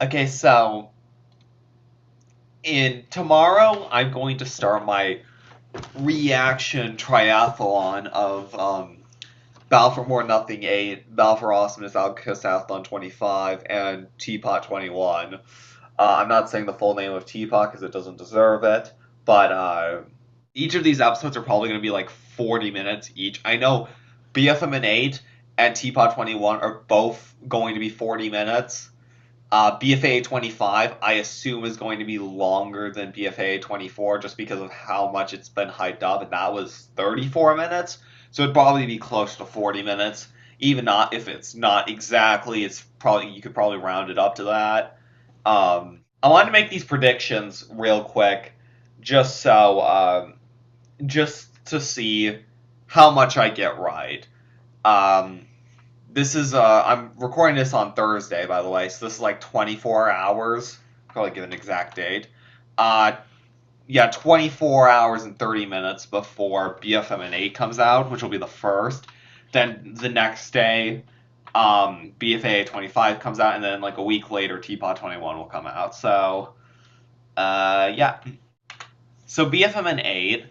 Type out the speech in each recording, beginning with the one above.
Okay, so in tomorrow I'm going to start my reaction triathlon of Battle for More Nothing 8, Battle for Awesomeness Alka 25, and Teapot 21. I'm not saying the full name of Teapot because it doesn't deserve it, but each of these episodes are probably going to be like 40 minutes each. I know BFMN 8 and Teapot 21 are both going to be 40 minutes. BFAA 25, I assume, is going to be longer than BFAA 24 just because of how much it's been hyped up, and that was 34 minutes. So it'd probably be close to 40 minutes. Even not if it's not exactly, it's probably you could probably round it up to that. I wanted to make these predictions real quick, just so just to see how much I get right. Um, this is I'm recording this on Thursday, by the way, so this is like 24 hours. Probably give an exact date. Uh, yeah, 24 hours and 30 minutes before BFMN 8 comes out, which will be the first. Then the next day, BFAA 25 comes out, and then like a week later, TPOT 21 will come out. So, yeah. So BFMN 8,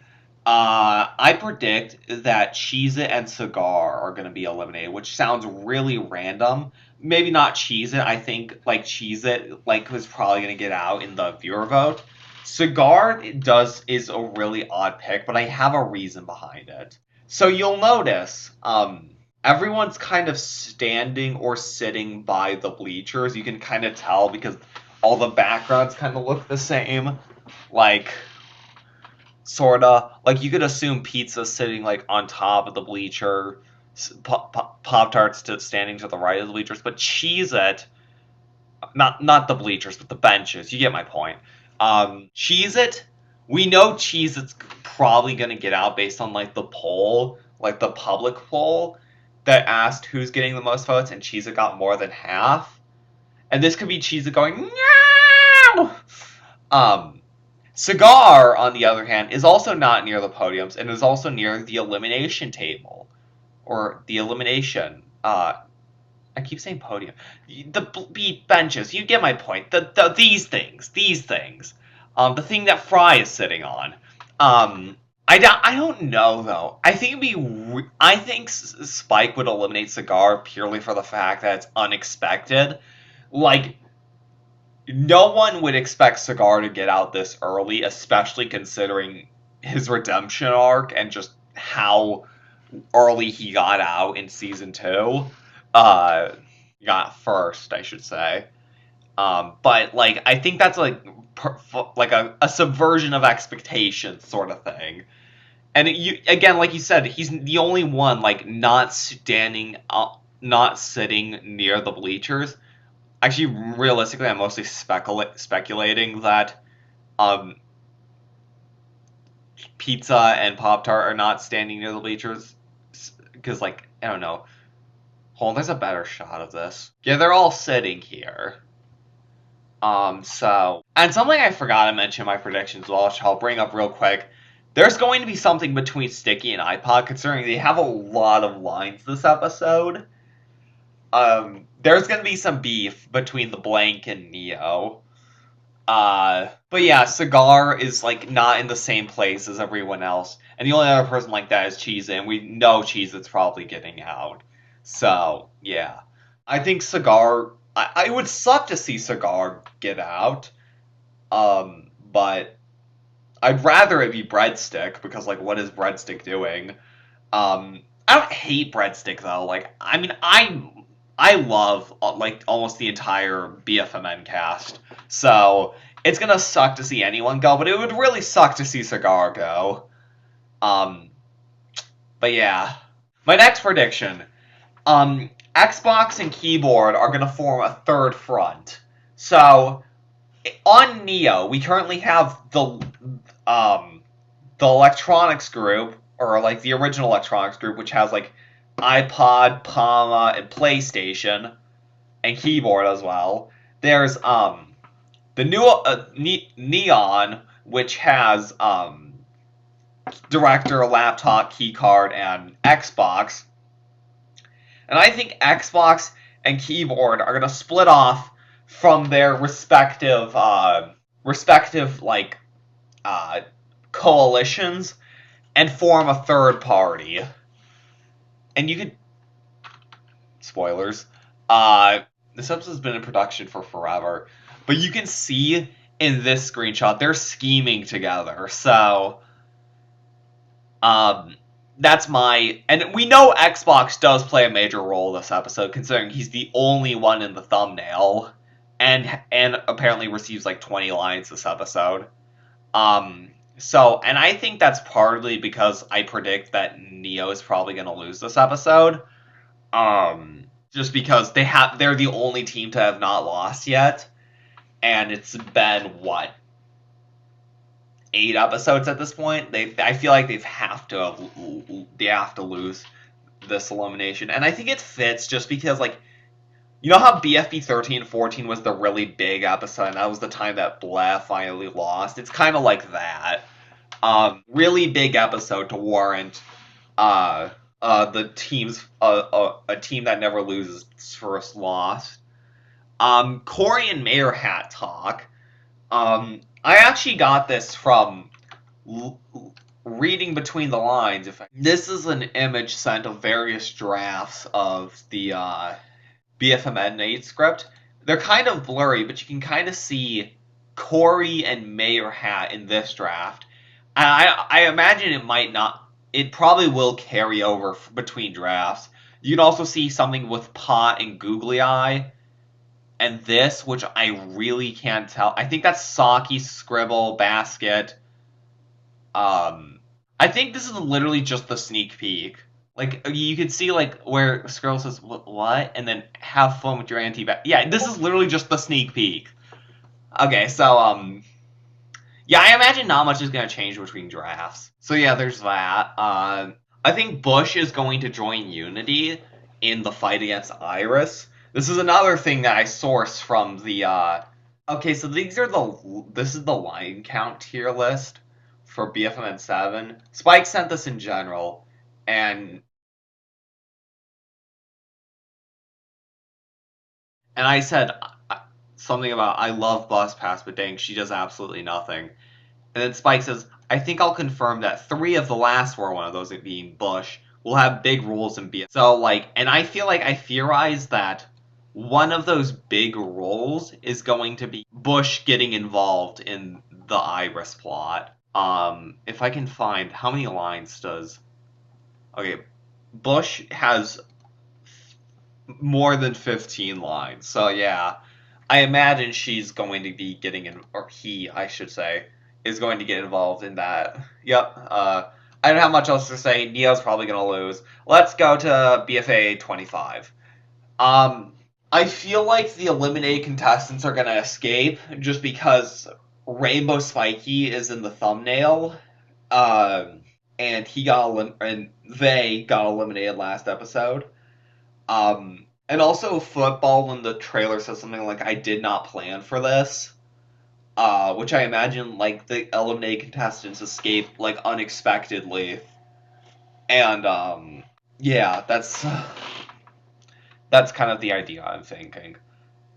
I predict that Cheez It and Cigar are going to be eliminated, which sounds really random. Maybe not Cheez It. I think like Cheez It was probably going to get out in the viewer vote. Cigar is a really odd pick, but I have a reason behind it. So you'll notice, everyone's kind of standing or sitting by the bleachers. You can kind of tell because all the backgrounds kind of look the same. Like sorta like you could assume pizza's sitting like on top of the bleacher, Pop Tarts standing to the right of the bleachers, but Cheez It, not the bleachers, but the benches. You get my point. Cheez It, we know Cheez It's probably gonna get out based on like the poll, like the public poll that asked who's getting the most votes, and Cheez It got more than half. And this could be Cheez It going no. Cigar, on the other hand, is also not near the podiums and is also near the elimination table. Or the elimination. I keep saying podium. The benches, you get my point. These things. These things. The thing that Fry is sitting on. I don't know, though. I think Spike would eliminate Cigar purely for the fact that it's unexpected. Like, no one would expect Cigar to get out this early, especially considering his redemption arc and just how early he got out in season two. Uh, got first, I should say. But like, I think that's like like a subversion of expectations sort of thing. And you again, like you said, he's the only one like not standing up, not sitting near the bleachers. Actually, realistically, I'm mostly speculating that um, Pizza and Pop Tart are not standing near the bleachers because, like, I don't know. Hold on, there's a better shot of this. Yeah, they're all sitting here. And something I forgot to mention in my predictions, which I'll bring up real quick. There's going to be something between Sticky and iPod, considering they have a lot of lines this episode. There's gonna be some beef between the Blank and Neo. But yeah, Cigar is like not in the same place as everyone else, and the only other person like that is Cheez It, and we know Cheez It's probably getting out. So yeah, I think Cigar. I would suck to see Cigar get out. But I'd rather it be Breadstick because like, what is Breadstick doing? I don't hate Breadstick though. Like, I mean, I love like almost the entire BFMN cast, so it's gonna suck to see anyone go, but it would really suck to see Cigar go. Um, but yeah, my next prediction: Xbox and keyboard are gonna form a third front. So on Neo, we currently have um the electronics group, or like the original electronics group, which has like iPod, Palma, and PlayStation, and keyboard as well. There's the new Neon, which has director, laptop, keycard, and Xbox. And I think Xbox and keyboard are gonna split off from their respective like uh, coalitions and form a third party. And you could spoilers. This episode's been in production for forever, but you can see in this screenshot they're scheming together. So, um, that's my and we know Xbox does play a major role this episode, considering he's the only one in the thumbnail, and apparently receives like 20 lines this episode. And I think that's partly because I predict that Neo is probably going to lose this episode. Just because they're the only team to have not lost yet, and it's been what 8 episodes at this point. I feel like they have to lose this elimination, and I think it fits just because like you know how BFB 13 and 14 was the really big episode, and that was the time that BLEF finally lost. It's kind of like that. Really big episode to warrant the team's a team that never loses first loss. Corey and Mayor Hat talk. I actually got this from reading between the lines. This is an image sent of various drafts of the BFMN 8 script. They're kind of blurry, but you can kind of see Corey and Mayor Hat in this draft. And I imagine it might not. It probably will carry over between drafts. You can also see something with Pot and Googly Eye. And this, which I really can't tell. I think that's Saki, Scribble, Basket. I think this is literally just the sneak peek. Like, you can see, like, where Scribble says, what? And then have fun with your anti-back. Yeah, this is literally just the sneak peek. Okay, so, yeah, I imagine not much is going to change between drafts. So yeah, there's that. I think Bush is going to join Unity in the fight against Iris. This is another thing that I sourced from the, okay, so this is the line count tier list for BFMN 7. Spike sent this in general, and I said something about, I love Bus Pass, but dang, she does absolutely nothing. And then Spike says, I think I'll confirm that 3 of the last 4, one of those being Bush, will have big roles in BFMN. So, like, and I feel like I theorize that one of those big roles is going to be Bush getting involved in the Iris plot. If I can find, how many lines does... Okay, Bush has more than 15 lines. So, yeah, I imagine she's going to be getting in, or he, I should say, is going to get involved in that. Yep. I don't have much else to say. Neo's probably going to lose. Let's go to BFAA 25. I feel like the eliminated contestants are going to escape just because Rainbow Spikey is in the thumbnail. And they got eliminated last episode. And also Football in the trailer says something like, I did not plan for this. Which I imagine, like, the eliminated contestants escape, like, unexpectedly. And, yeah, that's kind of the idea I'm thinking.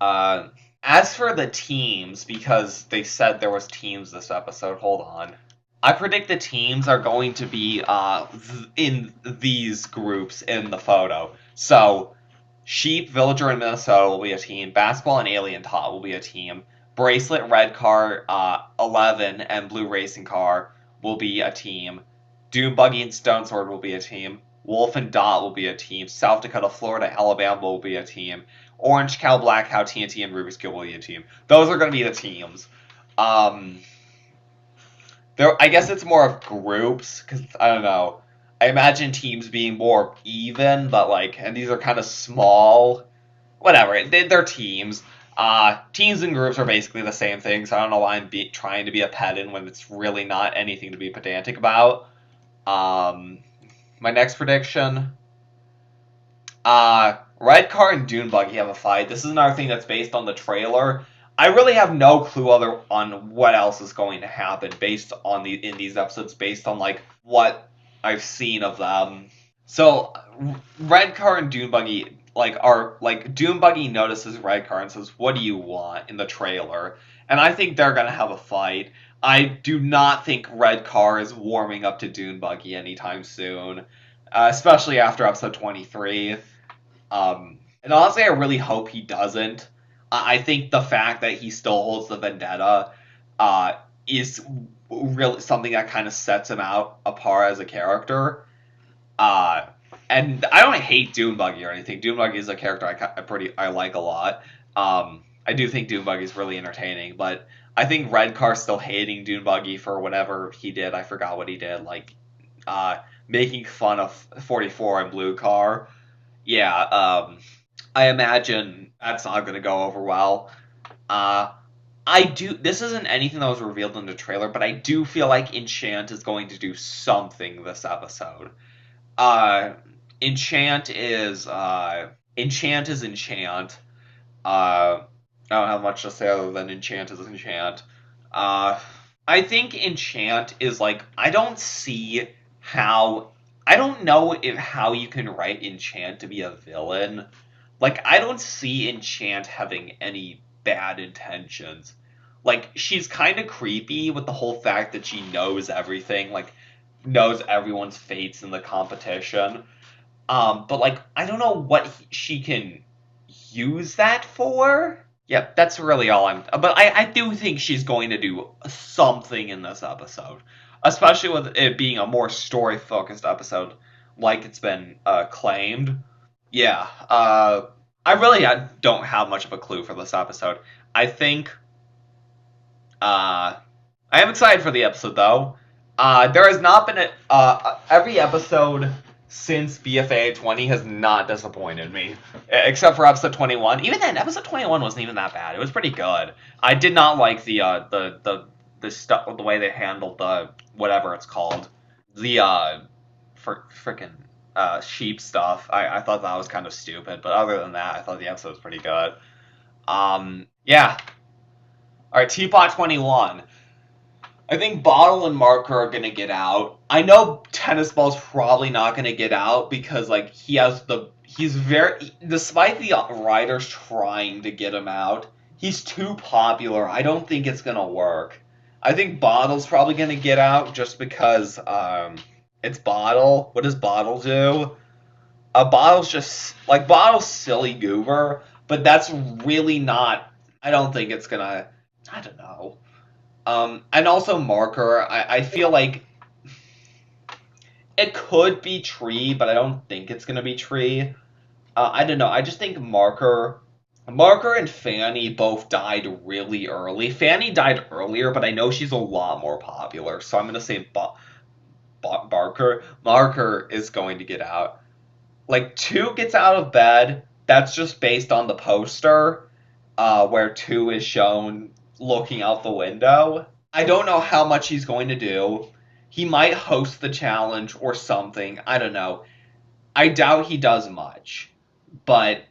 As for the teams, because they said there was teams this episode, hold on. I predict the teams are going to be, in these groups in the photo. So, Sheep, Villager, and Minnesota will be a team. Basketball and Alien Tot will be a team. Bracelet, Red Car, 11, and Blue Racing Car will be a team. Doom Buggy and Stone Sword will be a team. Wolf and Dot will be a team. South Dakota, Florida, Alabama will be a team. Orange Cow, Black Cow, TNT, and Rubik's Cube will be a team. Those are going to be the teams. I guess it's more of groups, because, I don't know. I imagine teams being more even, but, like, and these are kind of small. Whatever, they're teams. Teams and groups are basically the same thing, so I don't know why I'm trying to be a pedant when it's really not anything to be pedantic about. My next prediction. Red Car and Dune Buggy have a fight. This is another thing that's based on the trailer. I really have no clue on what else is going to happen in these episodes, based on, like, what I've seen of them. So, Red Car and Dune Buggy, Dune Buggy notices Redcar and says, "What do you want?" in the trailer, and I think they're gonna have a fight. I do not think Redcar is warming up to Dune Buggy anytime soon, especially after episode 23. And honestly, I really hope he doesn't. I think the fact that he still holds the vendetta uh, is really something that kind of sets him out apart as a character. Uh, and I don't hate Dune Buggy or anything. Dune Buggy is a character I like a lot. I do think Dune Buggy is really entertaining, but I think Redcar still hating Dune Buggy for whatever he did. I forgot what he did, like making fun of 44 and Blue Car. Yeah, I imagine that's not going to go over well. Uh, I do. This isn't anything that was revealed in the trailer, but I do feel like Enchant is going to do something this episode. Uh, Enchant is Enchant is Enchant. I don't have much to say other than Enchant is Enchant. Uh, I think Enchant is like I don't see how I don't know if how you can write Enchant to be a villain. Like I don't see Enchant having any bad intentions. Like she's kind of creepy with the whole fact that she knows everything, like knows everyone's fates in the competition. But like I don't know what she can use that for. Yeah, that's really all I'm. But I do think she's going to do something in this episode, especially with it being a more story focused episode, like it's been claimed. Yeah, I don't have much of a clue for this episode. I think I am excited for the episode though. There has not been every episode since BFAA 20 has not disappointed me, except for episode 21. Even then, episode 21 wasn't even that bad. It was pretty good. I did not like the stuff, the way they handled the whatever it's called, the freaking sheep stuff. I thought that was kind of stupid, but other than that, I thought the episode was pretty good. Yeah. All right, TPOT 21. I think Bottle and Marker are gonna get out. I know Tennis Ball's probably not gonna get out because like he's very despite the writers trying to get him out, he's too popular. I don't think it's gonna work. I think Bottle's probably gonna get out just because it's Bottle. What does Bottle do? Bottle's just like Bottle's silly goober, but that's really not. I don't think it's gonna. I don't know. And also Marker, I feel like it could be Tree, but I don't think it's gonna be Tree. I don't know. I just think Marker and Fanny both died really early. Fanny died earlier, but I know she's a lot more popular, so I'm gonna say Marker. Marker is going to get out. Like 2 gets out of bed. That's just based on the poster, where 2 is shown looking out the window. I don't know how much he's going to do. He might host the challenge or something. I don't know. I doubt he does much. But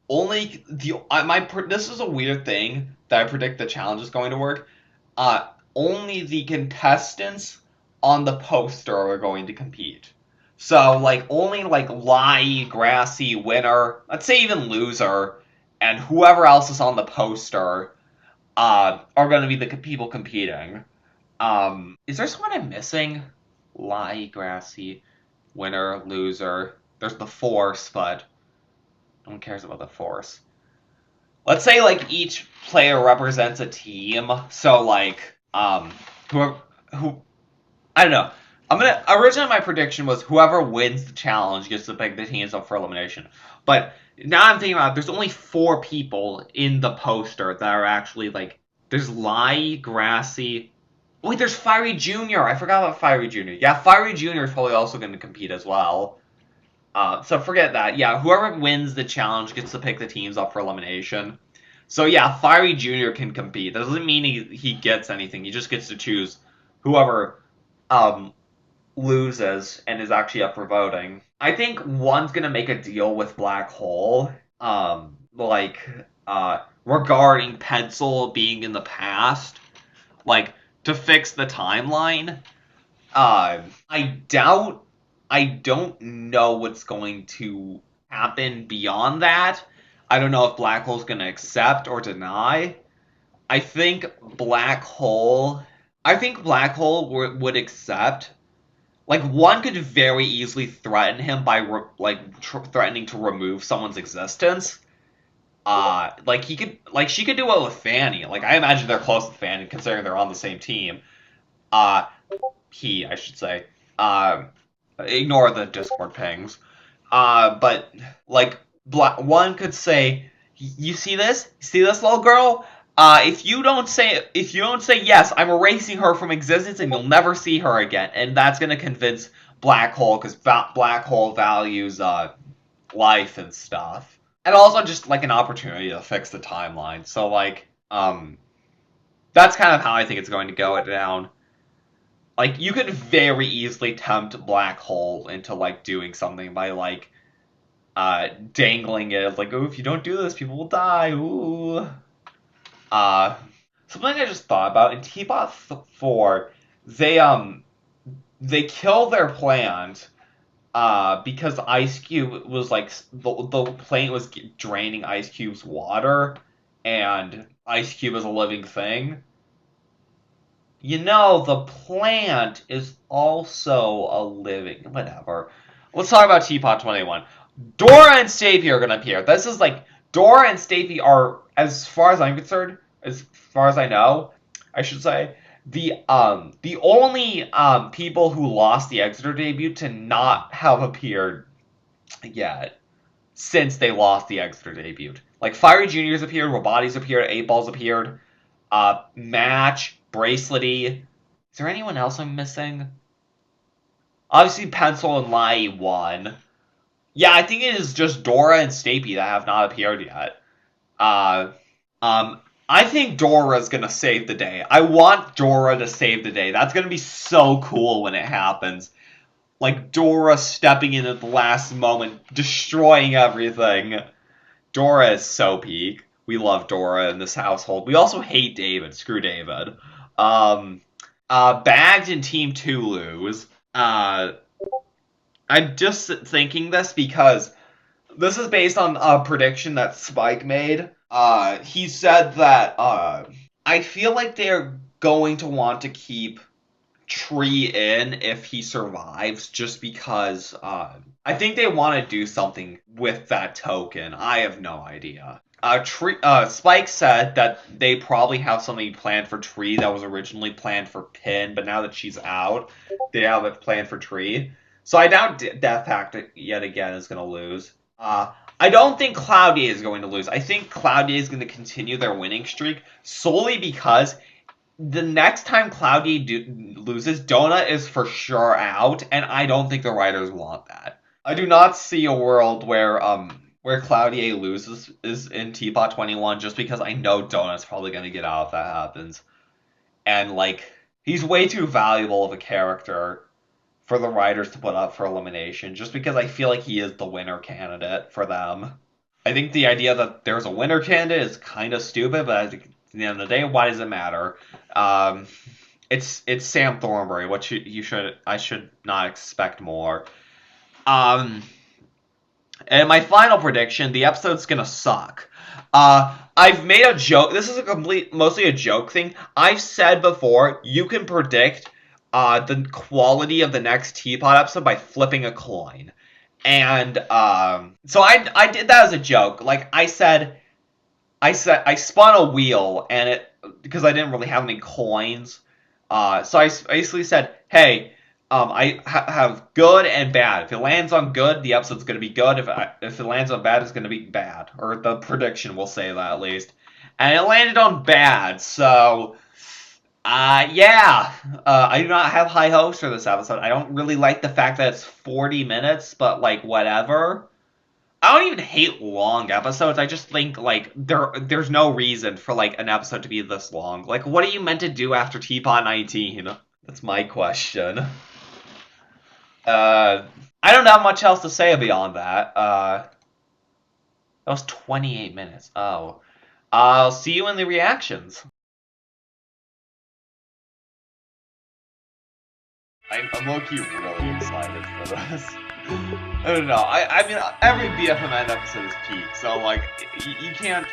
only this is a weird thing that I predict the challenge is going to work. Only the contestants on the poster are going to compete. So like only like Lai, Grassy, winner, let's say even loser, and whoever else is on the poster are going to be the people competing. Is there someone I'm missing? Lai, Grassy, winner, loser. There's the Force, but no one cares about the Force. Let's say like each player represents a team. So like whoever who I don't know. Originally my prediction was whoever wins the challenge gets to pick the teams up for elimination. But now I'm thinking about it, there's only 4 people in the poster that are actually like there's Lai, Grassy. Wait, there's Fiery Jr. I forgot about Fiery Jr. Yeah, Fiery Jr. is probably also going to compete as well. So forget that. Yeah, whoever wins the challenge gets to pick the teams up for elimination. So yeah, Fiery Jr. can compete. That doesn't mean he gets anything. He just gets to choose whoever loses and is actually up for voting. I think one's gonna make a deal with Black Hole, regarding Pencil being in the past, like to fix the timeline. I don't know what's going to happen beyond that. I don't know if Black Hole's gonna accept or deny. I think Black Hole. I think Black Hole would accept. Like, one could very easily threaten him by threatening to remove someone's existence. Like she could do it with Fanny. Like, I imagine they're close with Fanny, considering they're on the same team. Uh, I should say. Ignore the Discord pings. But like, one could say, "You see this? You see this little girl? If you don't say yes, I'm erasing her from existence, and you'll never see her again." And that's gonna convince Black Hole, because Black Hole values life and stuff, and also just like an opportunity to fix the timeline. So like, that's kind of how I think it's going to go down. Like, you could very easily tempt Black Hole into like doing something by like dangling it as like, oh, if you don't do this, people will die. Ooh. Something I just thought about in TPOT 4, they kill their plant because Ice Cube was like the plant was draining Ice Cube's water, and Ice Cube is a living thing. You know, the plant is also a living... Whatever. Let's talk about Teapot 21. Dora and Stafy are going to appear. This is like... Dora and Stafy are, as far as I'm concerned, as far as I know, I should say, the only people who lost the Exeter debut to not have appeared yet since they lost the Exeter debut. Like, Fiery Juniors appeared, Roboti's appeared, 8-Balls appeared, Match, Bracelety. Is there anyone else I'm missing? Obviously, Pencil and Lai won. Yeah, I think it is just Dora and Stapy that have not appeared yet. I think Dora's gonna save the day. I want Dora to save the day. That's gonna be so cool when it happens. Like, Dora stepping in at the last moment, destroying everything. Dora is so peak. We love Dora in this household. We also hate David. Screw David. Bagged and Team 2 lose. I'm just thinking this because this is based on a prediction that Spike made. He said that I feel like they're going to want to keep Tree in if he survives, just because I think they want to do something with that token. I have no idea. Spike said that they probably have something planned for Tree that was originally planned for Pin, but now that she's out, they have it planned for Tree. So I doubt Death Pact yet again is going to lose. I don't think Cloudy is going to lose. I think Cloudy is going to continue their winning streak solely because the next time Cloudy loses, Donut is for sure out, and I don't think the writers want that. I do not see a world where Cloudy loses is in Teapot 21, just because I know Donut's probably going to get out if that happens. And, like, he's way too valuable of a character for the writers to put up for elimination, just because I feel like he is the winner candidate for them. I think the idea that there's a winner candidate is kind of stupid, but at the end of the day, why does it matter? It's Sam Thornberry. I should not expect more. And my final prediction: the episode's gonna suck. I've made a joke. This is mostly a joke thing. I've said before, you can predict the quality of the next Teapot episode by flipping a coin. And so I did that as a joke. Like, I spun a wheel, and it, because I didn't really have any coins, so I basically said, hey, I have good and bad. If it lands on good, the episode's going to be good. If it lands on bad, it's going to be bad. Or the prediction will say that, at least. And it landed on bad, so... yeah. I do not have high hopes for this episode. I don't really like the fact that it's 40 minutes, but, like, whatever. I don't even hate long episodes. I just think, like, there's no reason for, like, an episode to be this long. Like, what are you meant to do after Teapot 19? That's my question. I don't have much else to say beyond that. That was 28 minutes. Oh. I'll see you in the reactions. I'm low-key really excited for this. I don't know. I mean, every BFMN episode is peak, so like, you can't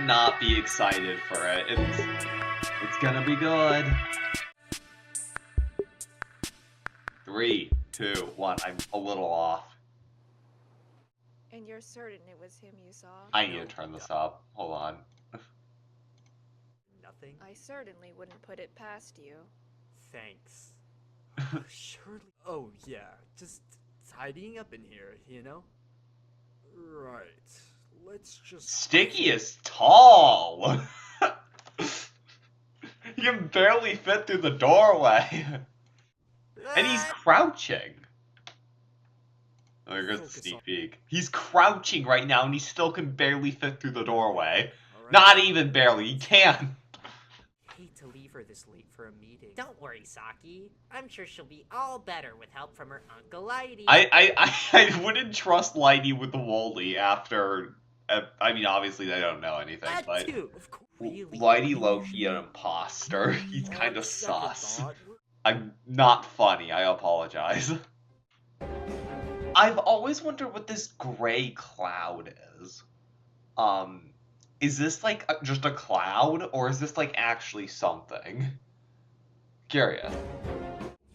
not be excited for it. It's gonna be good. 3, 2, 1. I'm a little off. And you're certain it was him you saw? I need to turn this up. Hold on. Nothing? I certainly wouldn't put it past you. Thanks. Surely. Oh, yeah. Just tidying up in here, you know? Right. Let's just. Sticky is tall! He can barely fit through the doorway. And he's crouching. Oh, there goes the sneak peek. He's crouching right now and he still can barely fit through the doorway. Right. Not even barely, he can. Hate to leave her this late for a meeting. Don't worry, Saki. I'm sure she'll be all better with help from her Uncle Lighty. I wouldn't trust Lighty with the Wooly after. I mean, obviously they don't know anything, That but too, of course. Really? Lighty low-key an imposter. He's kind of sus. I'm not funny, I apologize. I've always wondered what this gray cloud is. Is this like just a cloud, or is this like actually something? Curious.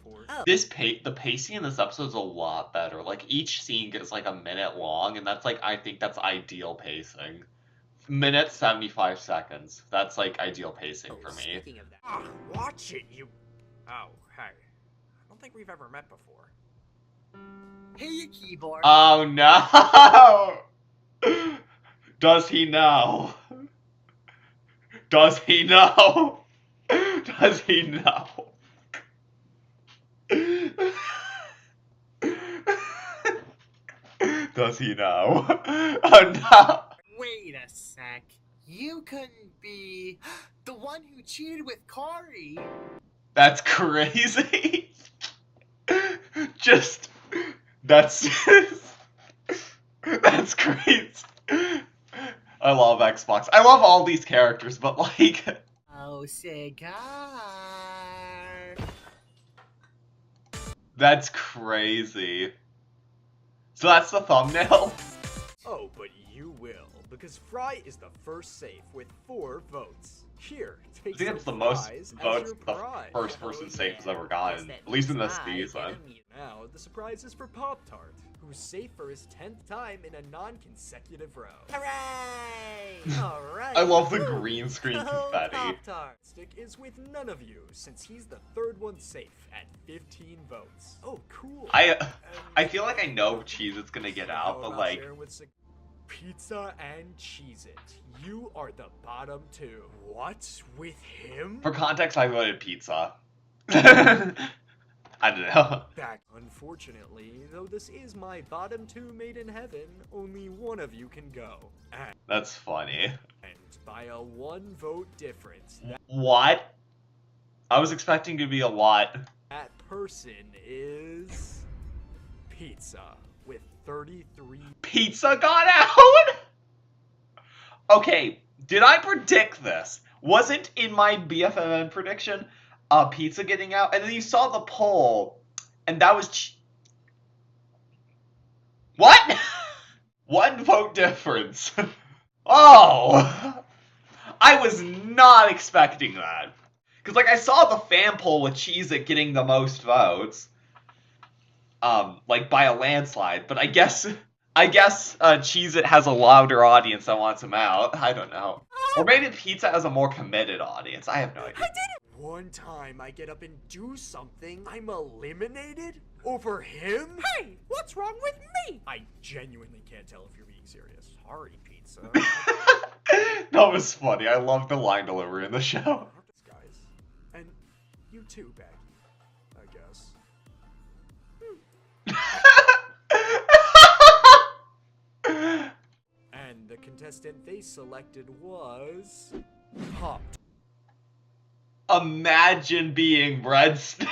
Oh. The pacing in this episode is a lot better. Like each scene gets like a minute long, and that's like I think that's ideal pacing. Minute 75 seconds. That's like ideal pacing for me. Speaking of that. Ah, watch it, you. Oh, hey. I don't think we've ever met before. Hey, your keyboard. Oh no! Does he know? Does he know? Does he know? Does he know? Oh no! Wait a sec. You couldn't be the one who cheated with Kari. That's crazy. Just that's that's crazy. I love Xbox. I love all these characters, but like Oh, cigar. that's crazy. So that's the thumbnail? Oh, but you will, because Fry is the first safe with 4 votes. Here, I take think some it's the most fries as votes your the prize. first person safe has ever Guess gotten. that At least in means this I get season. a mute. Now, the surprise is for Pop-Tart, who's safe for his 10th time in a non-consecutive row. Hooray! Alright. I love the Woo! green screen Go confetti. Pop-Tart. Stick is with none of you, since he's the 3rd one safe at 15 votes. Oh, cool. I feel like I know Cheese is gonna get out, How but about like sharing with Pizza and Cheez-It. You are the bottom 2. What? With him? for context I voted pizza. I don't know. Back. Unfortunately, though this is my bottom 2 made in heaven, only one of you can go. That's funny. And by a 1 vote difference, What? I was expecting to be a lot. that person is Pizza with 33. Pizza got out? Okay, did I predict this? Wasn't in my BFMN prediction Pizza getting out? And then you saw the poll, and that was... What? 1 vote difference. Oh! I was not expecting that. Because, like, I saw the fan poll with Cheez-It getting the most votes. Like, by a landslide. But I guess Cheez-It has a louder audience that wants him out. I don't know. Or maybe Pizza has a more committed audience. I have no idea. One time I get up and do something, I'm eliminated? Over him? Hey, what's wrong with me? I genuinely can't tell if you're being serious. Sorry, Pizza. That was funny. I love the line delivery in the show. Guys. And you too, Baggy. I guess. And the contestant they selected was... Pop. Imagine being Breadstick.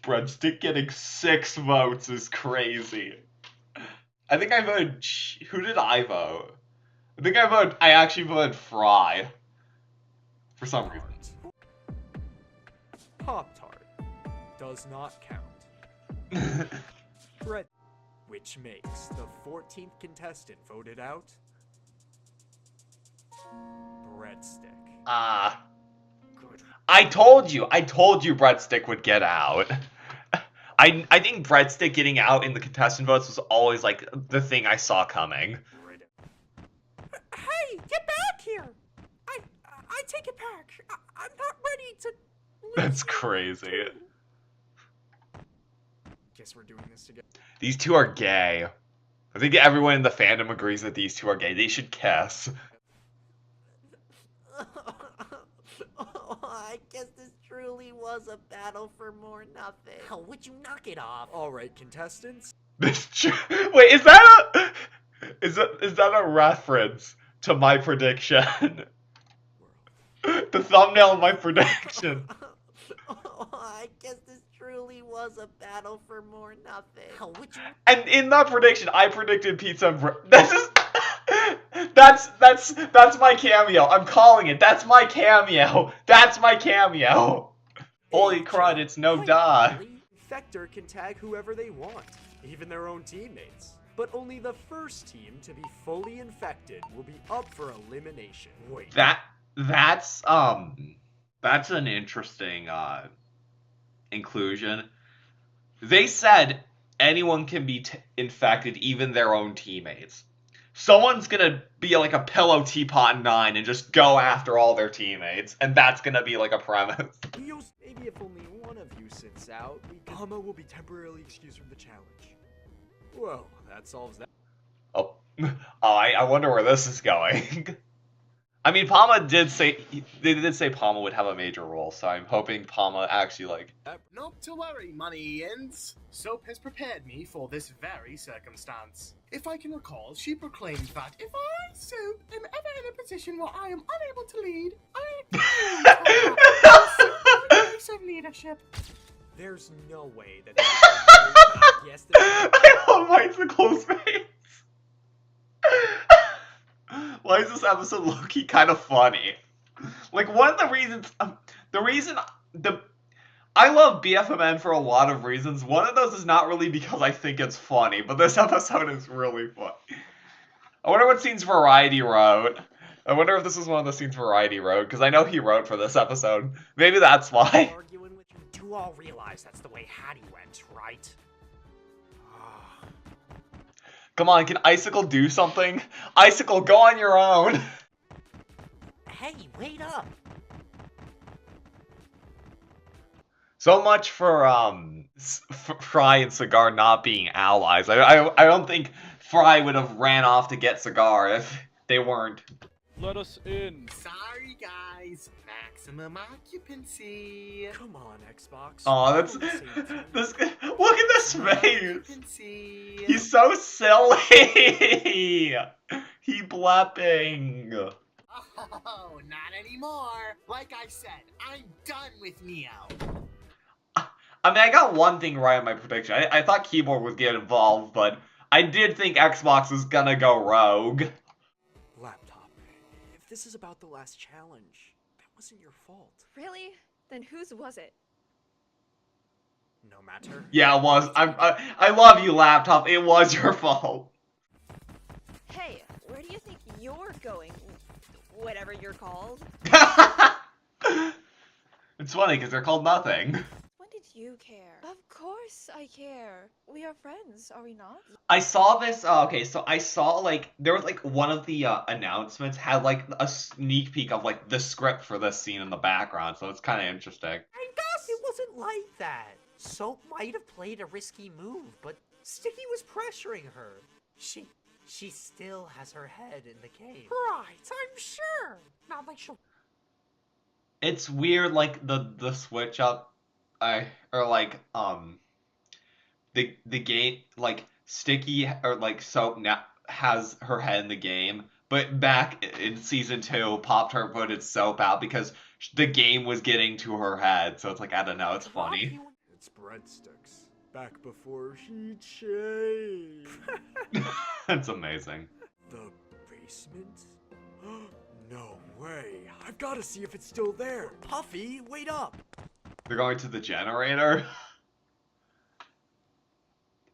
Breadstick getting 6 votes is crazy. I think I voted... Who did I vote? I actually voted Fry. For some reason. Pop-Tart. does not count. Bread, which makes the 14th contestant voted out. Breadstick. Good. I told you Breadstick would get out. I think Breadstick getting out in the contestant votes was always like the thing I saw coming. Hey, get back here! I take it back. I'm not ready to. That's crazy. Guess we're doing this together. These two are gay. I think everyone in the fandom agrees that these two are gay. They should kiss. I guess this truly was a battle for more nothing. Hell, would you knock it off? All right, contestants. Wait, is that a reference to my prediction? The thumbnail of my prediction. I guess this truly was a battle for more nothing. Hell, would you? And in that prediction, I predicted pizza and bread. That's my cameo. I'm calling it. That's my cameo. That's my cameo. Holy crud! It's no duh. Infector can tag whoever they want, even their own teammates. But only the first team to be fully infected will be up for elimination. Wait. That's an interesting inclusion. They said anyone can be infected, even their own teammates. Someone's gonna be like a pillow teapot 9 and just go after all their teammates, and that's gonna be like a premise. Maybe if only one of you sits out, Mama will be temporarily excused from the challenge. Well, that solves that. Oh, I wonder where this is going. I mean, Palma did say Palma would have a major role, so I'm hoping Palma actually like. Not to worry, Money-ins. Soap has prepared me for this very circumstance. If I can recall, she proclaimed that if I, Soap, am ever in a position where I am unable to lead, I am place of leadership. There's no way that. Yes, I love Icicle's face. Why is this episode low-key kind of funny? Like, one of the reasons, I love BFMN for a lot of reasons. One of those is not really because I think it's funny, but this episode is really funny. I wonder what scenes Variety wrote. I wonder if this is one of the scenes Variety wrote, because I know he wrote for this episode. Maybe that's why. Arguing with you. You all realize that's the way Hattie went, right? Come on, can Icicle do something? Icicle, go on your own! Hey, wait up! So much for Fry and Cigar not being allies. I don't think Fry would have ran off to get Cigar if they weren't. Let us in. Sorry, guys. Maximum occupancy. Come on, Xbox. Oh, that's this. Look at this face. Occupancy. He's so silly. He blepping. Oh, not anymore. Like I said, I'm done with Neo. I mean, I got one thing right on my prediction. I thought Keyboard would get involved, but I did think Xbox was gonna go rogue. Laptop, if this is about the last challenge, that wasn't your fault. Really? Then whose was it? No matter. Yeah, it was. I love you, Laptop. It was your fault. Hey, where do you think you're going? Whatever you're called. It's funny because they're called nothing. When did you care? Of course I care. We are friends, are we not? I saw this. Okay, so I saw like there was like one of the announcements had like a sneak peek of like the script for this scene in the background, so it's kind of interesting. I guess it wasn't like that. Soap might have played a risky move, but Sticky was pressuring her. She still has her head in the game. Right, I'm sure. Now they should. It's weird, like the switch up, the game, like Sticky or like Soap now has her head in the game, but back in season 2, Pop-Tart voted Soap out because the game was getting to her head. So it's like, I don't know, it's funny. It's breadsticks. Back before she changed. That's amazing. The basement? No way. I've got to see if it's still there. Puffy, wait up. They're going to the generator.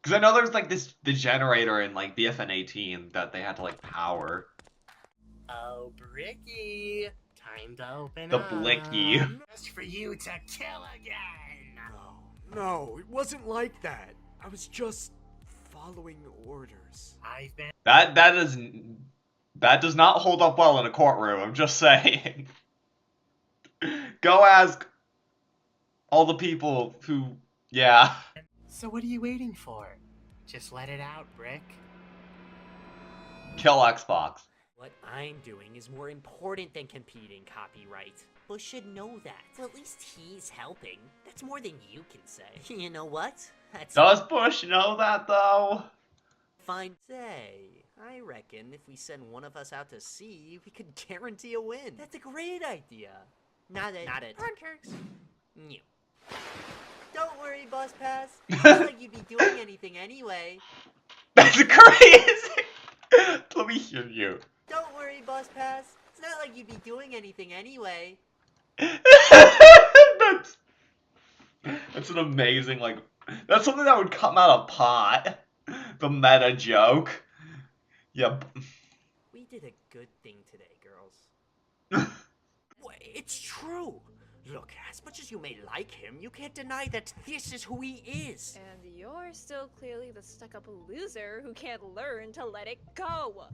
Because I know there's like the generator in like BFN 18 that they had to like power. Oh, Bricky. Time to open The up. Blicky. Just for you to kill again. No, it wasn't like that. I was just following orders. I've been. That does not hold up well in a courtroom. I'm just saying. Go ask all the people who. Yeah. So what are you waiting for? Just let it out, Brick. Kill Xbox. What I'm doing is more important than competing, copyright. Bush should know that. Well, at least he's helping. That's more than you can say. You know what? That's Does Bush know that though? fine. Say, I reckon if we send one of us out to sea, we could guarantee a win. That's a great idea. Not it. Pancakes. New. Don't worry, Boss Pass. It's not like you'd be doing anything anyway. That's crazy. Let me hear you. Don't worry, Boss Pass. It's not like you'd be doing anything anyway. That's an amazing, like, that's something that would come out of pot. The meta joke. Yep. We did a good thing today, girls. It's true. Look, as much as you may like him, you can't deny that this is who he is. And you're still clearly the stuck-up loser who can't learn to let it go.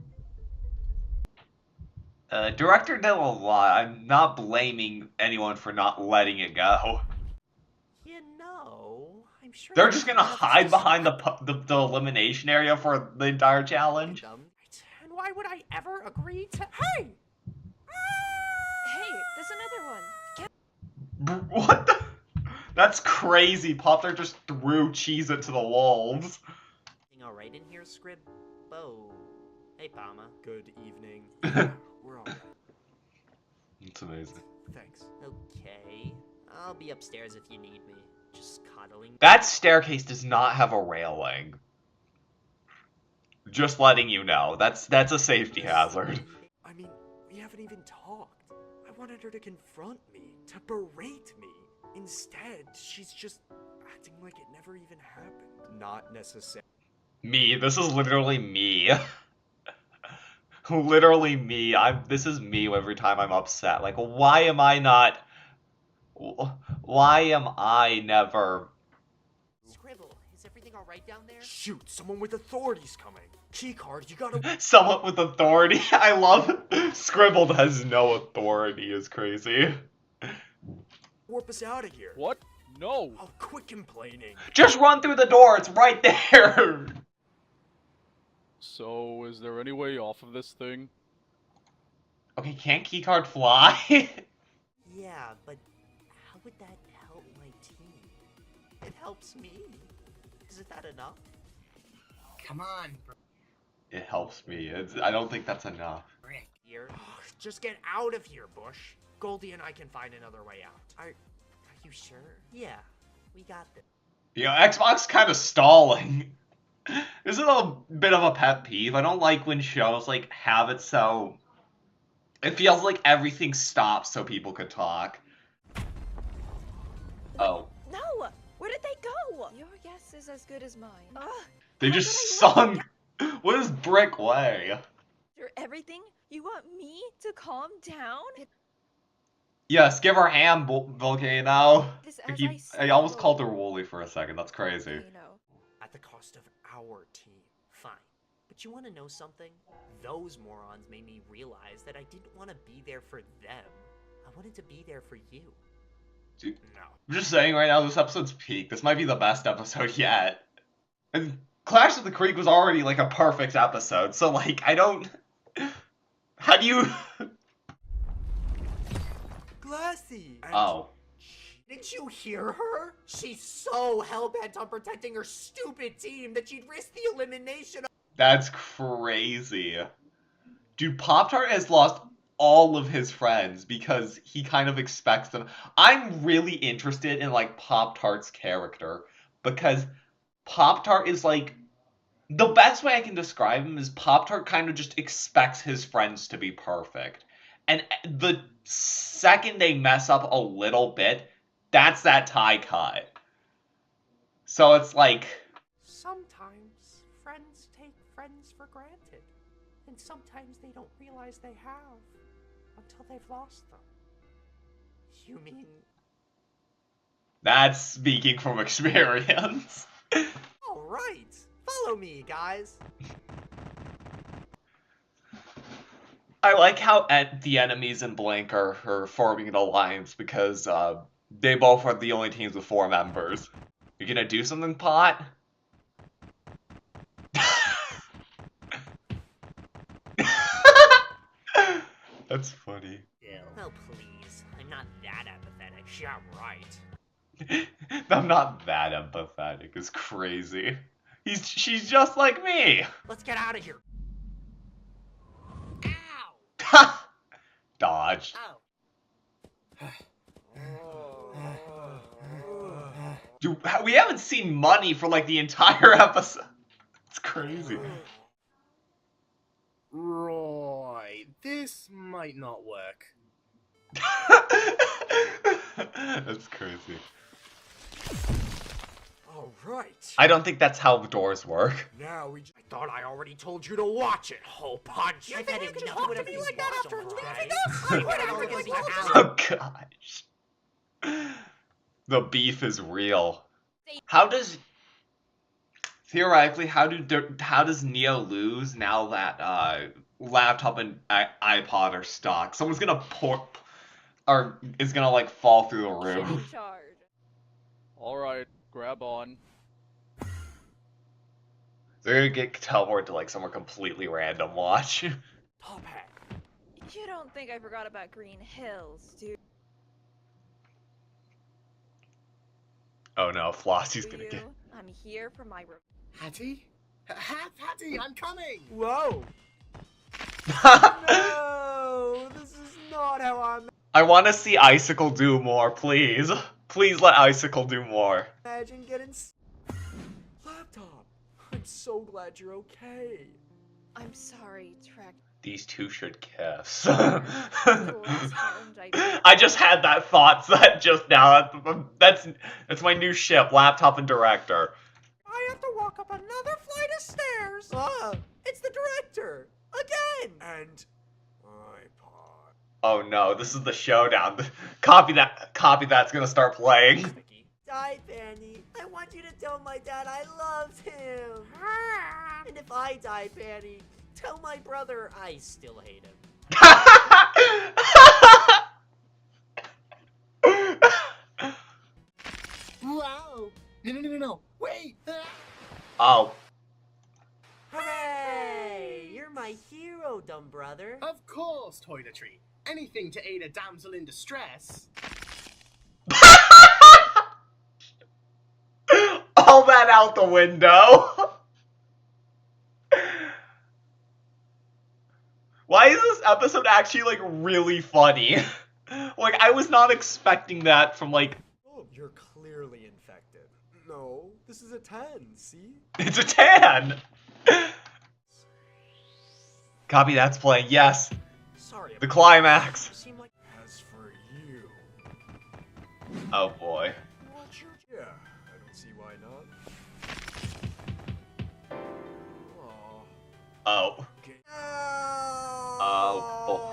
Director did a lot. I'm not blaming anyone for not letting it go. You know, I'm sure They're that just gonna none of us hide just behind like the elimination area for the entire challenge. them. And why would I ever agree to? Hey! Hey, there's another one. Get What the? That's crazy. Potter just threw cheese into the wolves. Everything all right in here, Scrib? Oh, hey, Palma. Good evening. Yeah, we're all right. It's amazing. Thanks. Okay, I'll be upstairs if you need me. Just cuddling. That staircase does not have a railing. Just letting you know. That's a safety hazard. I mean, we haven't even talked. I wanted her to confront me, to berate me. Instead, she's just acting like it never even happened. Not necessarily. Me. This is literally me. Literally me. This is me every time I'm upset. Like, why am I not... Why am I never... Scribble, is everything all right down there? Shoot, someone with authority's coming. Keycard, you gotta. Someone with authority? I love it. Scribbled has no authority is crazy. Warp us out of here. What? No. Oh, quit complaining. Just run through the door, it's right there! So, is there any way off of this thing? Okay, can't keycard fly? Yeah, but how would that help my team? It helps me. Isn't that enough? Come on, It helps me. I don't think that's enough. Brick. Here. Just get out of here, Bush. Goldie and I can find another way out. Are you sure? Yeah, we got this. You know, Xbox kind of stalling. This is a bit of a pet peeve. I don't like when shows, like, have it so... It feels like everything stops so people could talk. Oh. No! Where did they go? Your guess is as good as mine. Ugh. They How just did I sung... What is Brick Way? After everything, you want me to calm down? Yes, give her hand, Volcano. This I, as keep, I I almost said, called her Wooly for a second. That's crazy. You know. At the cost of our team. Fine. But you want to know something? Those morons made me realize that I didn't want to be there for them. I wanted to be there for you. Dude, No. I'm just saying right now, this episode's peak. This might be the best episode yet. And Clash of the Creek was already, like, a perfect episode, so, like, I don't... How do you... Glassy! And Oh. Didn't you hear her? She's so hell-bent on protecting her stupid team that she'd risk the elimination of— That's crazy. Dude, Pop-Tart has lost all of his friends because he kind of expects them. I'm really interested in, like, Pop-Tart's character because Pop-Tart is, like, the best way I can describe him is Pop-Tart kind of just expects his friends to be perfect. And the second they mess up a little bit, that's that tie cut. So it's like... sometimes friends take friends for granted. And sometimes they don't realize they have until they've lost them. You mean... That's speaking from experience. Alright! Follow me, guys! I like how the enemies in Blank are forming an alliance because they both are the only teams with 4 members. You gonna do something, Pot? That's funny. Oh, please. I'm not that apathetic. Yeah, right. I'm not that empathetic. It's crazy. She's just like me. Let's get out of here. Ow! Dodge. Dude, we haven't seen money for like the entire episode. It's crazy. Right, this might not work. That's crazy. Alright. I don't think that's how doors work. Now we I thought I already told you to watch it, hole punch. I've had enough talk to of me you like that after watch leaving already. us? I'm We're never never gonna be gonna out. Oh gosh. The beef is real. How does theoretically how does Neo lose now that laptop and iPod are stock? Someone's gonna or is gonna like fall through the Should in roof. charge. Alright, grab on. They're gonna get teleported to like somewhere completely random. Watch. top hat. You don't think I forgot about Green Hills, do Oh no, Flossie's you? gonna get. I'm here for my Hattie? Hattie, I'm coming! Whoa! No! This is not how I'm I want to see Icicle do more, please. Please let Icicle do more. imagine getting laptop. I'm so glad you're okay. I'm sorry, Trek. These two should kiss. Coolest challenge I did. I just had that thought set just now. That's my new ship, laptop and director. I have to walk up another flight of stairs. It's the director again. And iPod. Oh no, this is the showdown. Copy that's gonna start playing. Die, Fanny. I want you to tell my dad I loved him. And if I die, Fanny, tell my brother I still hate him. Wow! No, wait! Oh. Hooray! You're my hero, dumb brother. Of course, toiletry. Anything to aid a damsel in distress. All that out the window. Why is this episode actually like really funny? Like I was not expecting that from like Oh, you're clearly infected. No, this is a 10, see? it's a 10. Copy that's playing. Yes, Sorry. the climax. You seem like As for you, Oh boy. what's your yeah, I don't see why not. Aw. Oh. Okay. Oh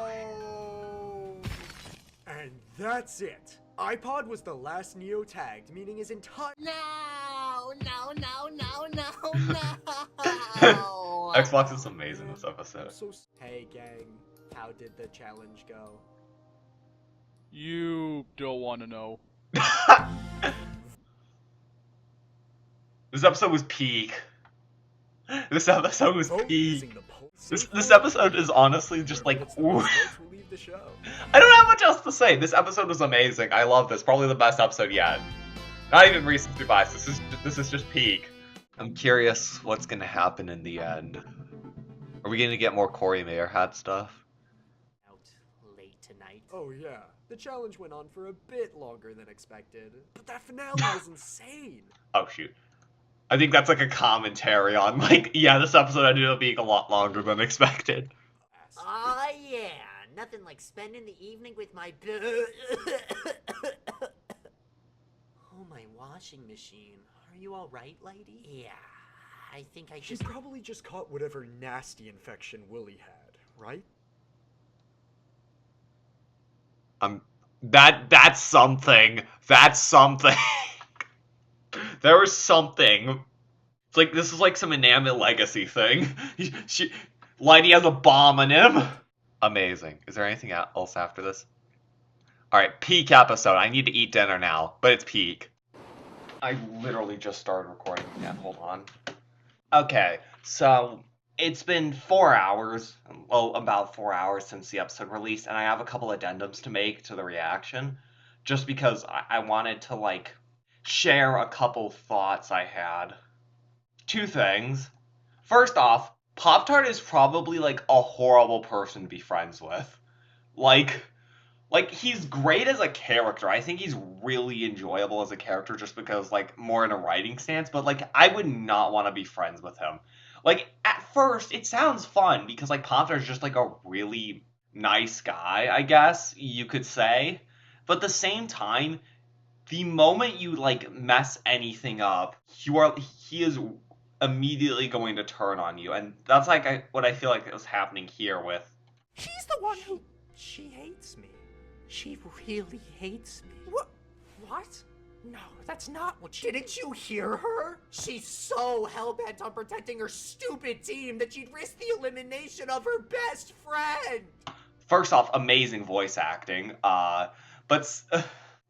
And that's it. iPod was the last Neo tagged, meaning his entire. No! Xbox is amazing this episode. Hey gang, how did the challenge go? You don't want to know. This episode was peak. This episode was Vote peak. using the poll. This episode is honestly just like, It's the ooh. most votes will leave the show. I don't have much else to say. This episode was amazing. I love this. Probably the best episode yet. Not even recency bias. This is just peak. I'm curious what's gonna happen in the end. Are we gonna get more Corey Mayer hat stuff? out late tonight. Oh yeah, the challenge went on for a bit longer than expected, but that finale was insane. Oh shoot. I think that's like a commentary on like, yeah, this episode ended up being a lot longer than expected. Ah, yeah. Nothing like spending the evening with my Oh, my washing machine. Are you alright, lady? Yeah. I think I She just... probably just caught whatever nasty infection Willie had, right? That's something. That's something. There was something. It's like this is like some inanimate legacy thing. Lighty has a bomb on him. Amazing. Is there anything else after this? Alright, peak episode. I need to eat dinner now, but it's peak. I literally just started recording again. Hold on. Okay, so it's been 4 hours, well, about 4 hours since the episode released, and I have a couple addendums to make to the reaction, just because I wanted to, like, share a couple thoughts I had. 2 things. First off, Pop-Tart is probably, like, a horrible person to be friends with. Like, he's great as a character. I think he's really enjoyable as a character just because, like, more in a writing stance. But, like, I would not want to be friends with him. Like, at first, it sounds fun because, like, Pop-Tart's just, like, a really nice guy, I guess you could say. But at the same time, the moment you, like, mess anything up, he is immediately going to turn on you. And that's, like, what I feel like is happening here with... She's the one who... She hates me. She really hates me. What? No, that's not what she... Didn't you hear her? She's so hell-bent on protecting her stupid team that she'd risk the elimination of her best friend! First off, amazing voice acting. But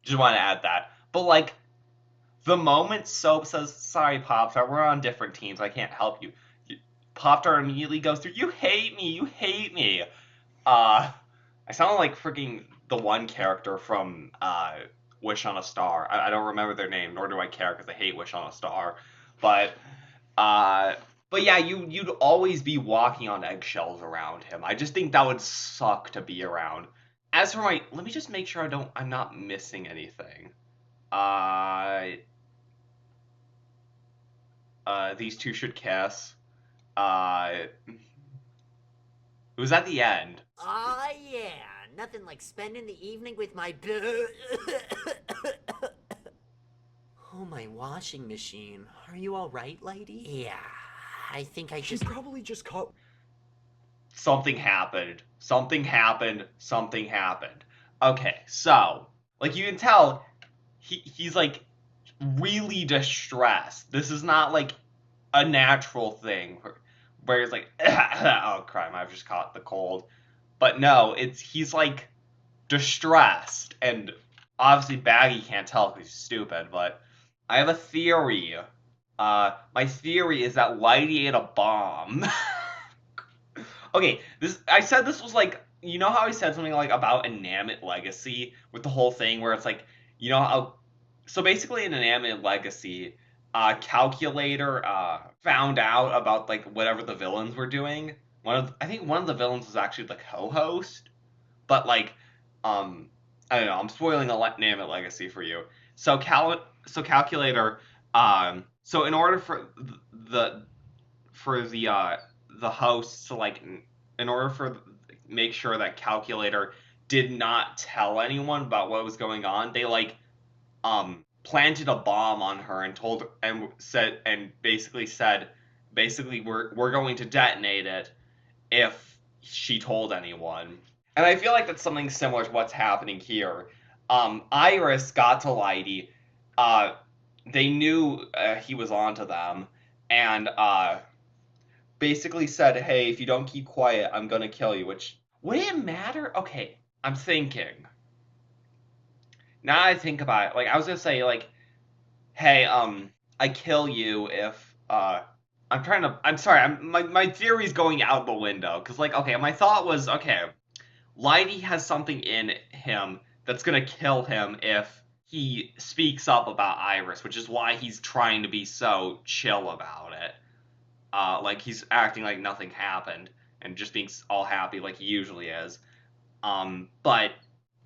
just want to add that. But like, the moment Soap says, "Sorry, Pop-Tart, we're on different teams. I can't help you," Pop-Tart immediately goes through, "You hate me. You hate me." I sound like freaking the one character from Wish on a Star. I don't remember their name, nor do I care because I hate Wish on a Star. But yeah, you'd always be walking on eggshells around him. I just think that would suck to be around. As for let me just make sure I'm not missing anything. These two should kiss. It was at the end. Ah, yeah. Nothing like spending the evening with my... Oh, my washing machine. Are you alright, lady? Yeah, I think I She's just... probably just caught... Something happened. Something happened. Something happened. Okay, so, like, you can tell, he's, like, really distressed. This is not, like, a natural thing where he's like, oh, crap, I've just caught the cold. But no, he's, like, distressed. And obviously Baggy can't tell because he's stupid, but I have a theory. My theory is that Lighty ate a bomb. Okay, I said this was like, you know how I said something like about Inanimate Legacy with the whole thing where it's like, you know how, so basically in Inanimate Legacy, Calculator found out about like whatever the villains were doing. I think one of the villains was actually the co-host, but like, I don't know, I'm spoiling Inanimate Legacy for you. So Calculator, so in order for the hosts to like, in order for make sure that Calculator did not tell anyone about what was going on, they like planted a bomb on her and basically said we're going to detonate it if she told anyone. And I feel like that's something similar to what's happening here. Iris got to Lighty. They knew he was onto them, and basically said, "Hey, if you don't keep quiet, I'm gonna kill you." Which, would it matter? Okay, I'm thinking. Now I think about it, like, I was gonna say, like, "Hey, I kill you if, I'm sorry, my theory's going out the window, because, like, okay, my thought was, okay, Lighty has something in him that's gonna kill him if he speaks up about Iris, which is why he's trying to be so chill about it. Like, he's acting like nothing happened, and just being all happy like he usually is. But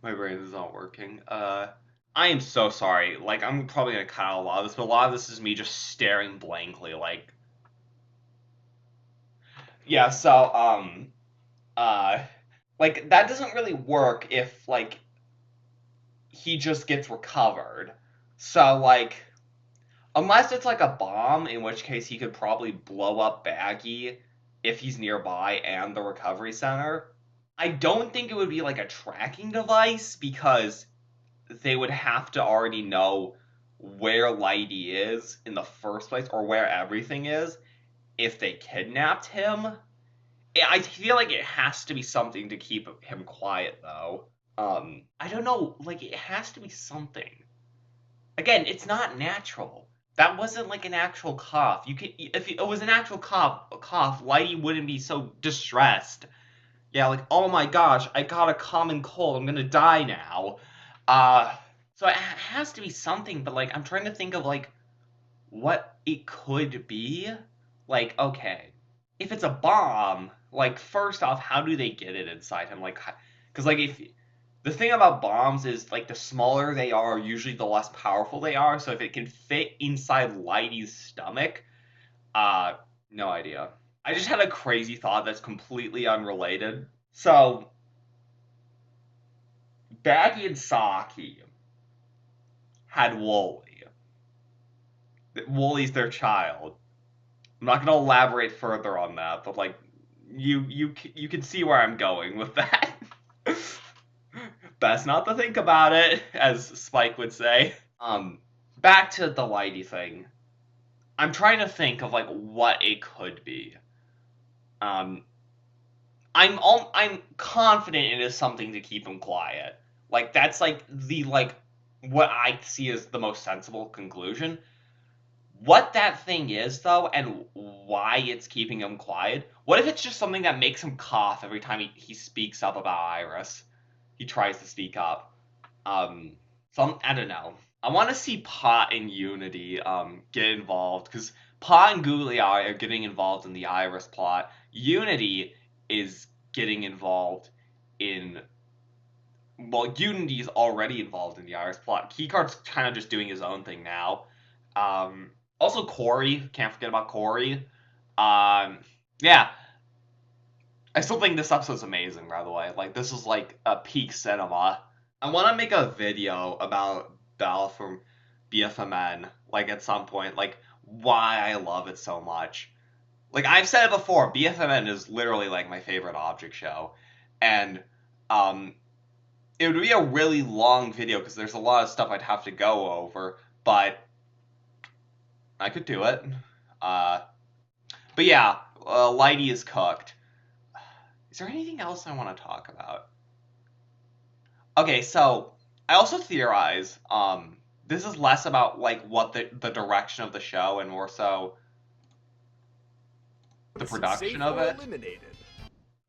my brain is not working. I am so sorry. Like, I'm probably gonna cut out a lot of this, but a lot of this is me just staring blankly, like... Yeah, so, like, that doesn't really work if, like, he just gets recovered. So, like, Unless it's like a bomb, in which case he could probably blow up Baggy if he's nearby and the recovery center. I don't think it would be like a tracking device because they would have to already know where Lighty is in the first place or where everything is if they kidnapped him. I feel like it has to be something to keep him quiet, though. I don't know, like, it has to be something. Again, it's not natural. That wasn't like an actual cough. If it was an actual cough, Lighty wouldn't be so distressed. Yeah, like, oh my gosh, I got a common cold. I'm gonna die now. So it has to be something, but like, I'm trying to think of like what it could be. Like, okay, if it's a bomb, like, first off, how do they get it inside him? Like, because like if the thing about bombs is like the smaller they are, usually the less powerful they are. So if it can fit inside Lighty's stomach, no idea. I just had a crazy thought that's completely unrelated. So Baggy and Saki had Wooly. Wooly's their child. I'm not going to elaborate further on that, but like you can see where I'm going with that. Best not to think about it, as Spike would say. Back to the Lighty thing. I'm trying to think of like what it could be. I'm confident it is something to keep him quiet. Like that's like the what I see as the most sensible conclusion. What that thing is though, and why it's keeping him quiet. What if it's just something that makes him cough every time he speaks up about Iris? He tries to speak up. I don't know. I want to see Pot and Unity get involved because Pot and Googly Eye are getting involved in the Iris plot. Unity is getting involved in. Well, Unity is already involved in the Iris plot. Keycard's kind of just doing his own thing now. Also, Corey. Can't forget about Corey. Yeah. I still think this episode's amazing, by the way. Like, this is like a peak cinema. I want to make a video about Belle from BFMN, like, at some point. Like, why I love it so much. Like, I've said it before, BFMN is literally, like, my favorite object show. And, it would be a really long video, because there's a lot of stuff I'd have to go over, but I could do it. But yeah, Lighty is cooked. Is there anything else I want to talk about? Okay, so I also theorize this is less about like what the direction of the show and more so the production of it. Eliminated.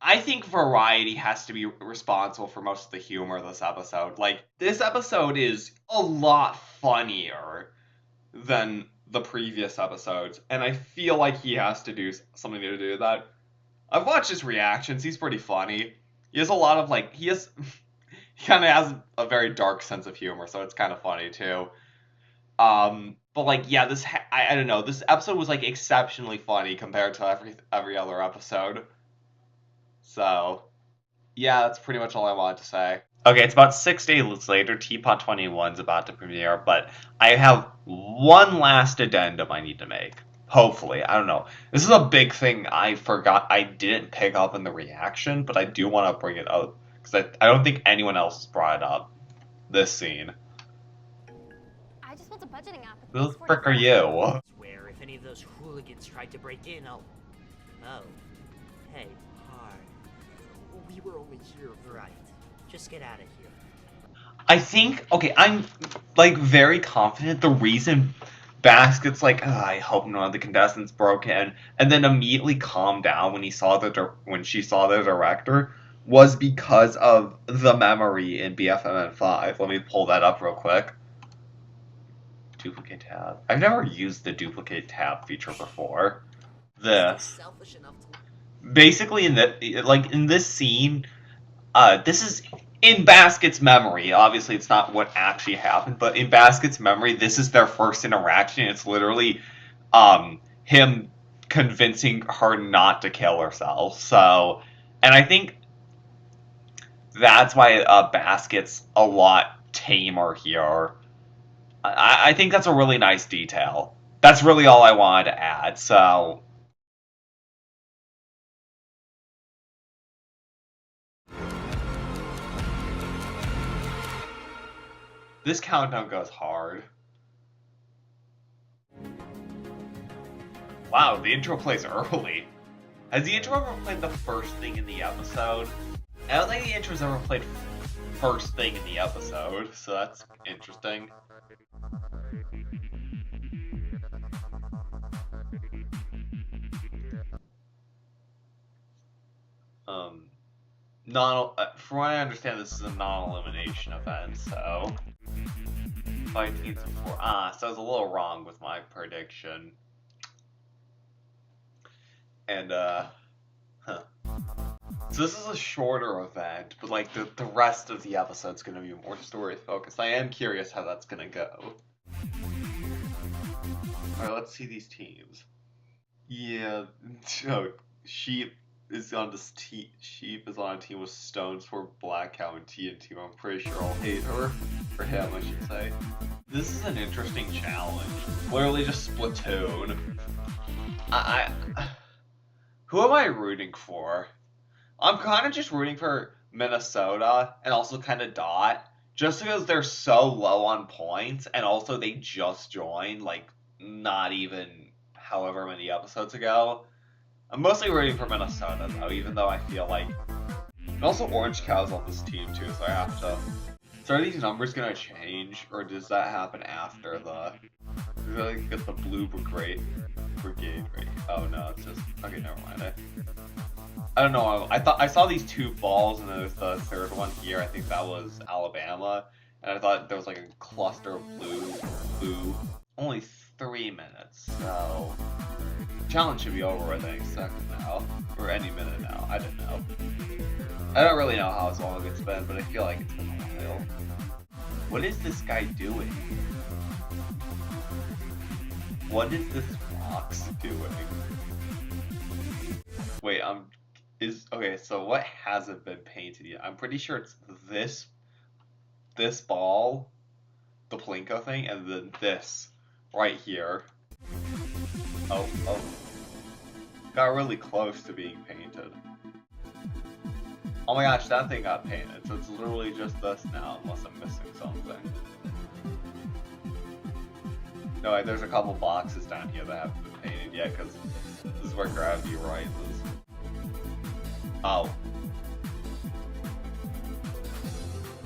I think Variety has to be responsible for most of the humor of this episode. Like, this episode is a lot funnier than the previous episodes, and I feel like he has to do something to do that. I've watched his reactions. He's pretty funny. He has a lot of, like, he kind of has a very dark sense of humor, so it's kind of funny, too. But, like, yeah, I don't know. This episode was, like, exceptionally funny compared to every other episode. So, yeah, that's pretty much all I wanted to say. Okay, it's about 6 days later. TPOT 21's about to premiere, but I have one last addendum I need to make. Hopefully, I don't know. This is a big thing I forgot. I didn't pick up in the reaction, but I do want to bring it up because I don't think anyone else has brought it up. This scene. I just want a budgeting app. Who the frick are you? Swear if any of those hooligans tried to break in, I'll... Oh. Hey. Hi. We were only here for... Right. Just get out of here. I think, okay, I'm, like, very confident the reason Basket's like, I hope none of the contestants broke in, and then immediately calmed down when she saw the director, was because of the memory in BFMN 5. Let me pull that up real quick. Duplicate tab. I've never used the duplicate tab feature before. This. Basically, in this scene, this is in Basket's memory. Obviously, it's not what actually happened, but in Basket's memory, this is their first interaction. It's literally him convincing her not to kill herself. So, and I think that's why Basket's a lot tamer here. I think that's a really nice detail. that's really all I wanted to add. So this countdown goes hard. Wow, the intro plays early. Has the intro ever played the first thing in the episode? I don't think the intro's ever played first thing in the episode, so that's interesting. From what I understand, this is a non-elimination event, so 5 teams before. So I was a little wrong with my prediction. And so this is a shorter event, but like the rest of the episode's gonna be more story focused. I am curious how that's gonna go. Alright, let's see these teams. Yeah, so Sheep is on this team. Sheep is on a team with Stones for Black Cow and TNT. I'm pretty sure I'll hate her. Or him, I should say. This is an interesting challenge. Literally just Splatoon. Who am I rooting for? I'm kind of just rooting for Minnesota and also kind of Dot. Just because they're so low on points and also they just joined, like, not even however many episodes ago. I'm mostly rooting for Minnesota, though, even though I feel like... And also Orange Cow's on this team, too, so I have to... So are these numbers gonna change, or does that happen after the... Does I get the Blue Brigade right? Oh, no, it's just... Okay, never mind. I don't know, I saw these 2 balls, and then there's the third one here. I think that was Alabama. And I thought there was, like, a cluster of blue. Only 3 minutes, so... Challenge should be over, I think, second now. Or any minute now, I don't know. I don't really know how long it's been, but I feel like it's been a while. What is this guy doing? What is this box doing? Wait, okay, so what hasn't been painted yet? I'm pretty sure it's this ball, the Plinko thing, and then this right here. Oh. Got really close to being painted. Oh my gosh, that thing got painted, so it's literally just this now, unless I'm missing something. No, there's a couple boxes down here that haven't been painted yet, because this is where gravity rises. Oh.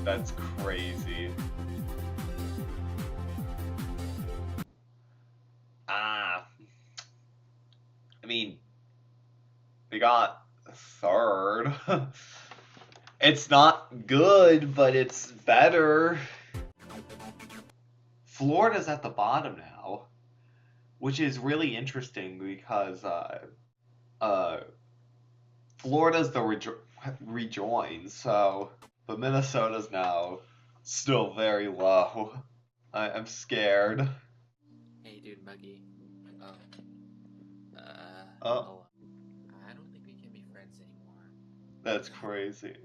That's crazy. I mean, they got third. It's not good, but it's better. Florida's at the bottom now, which is really interesting because Florida's the rejoin, so but Minnesota's now still very low. I'm scared. Hey, dude, Muggy. Oh. I don't think we can be friends anymore. That's crazy.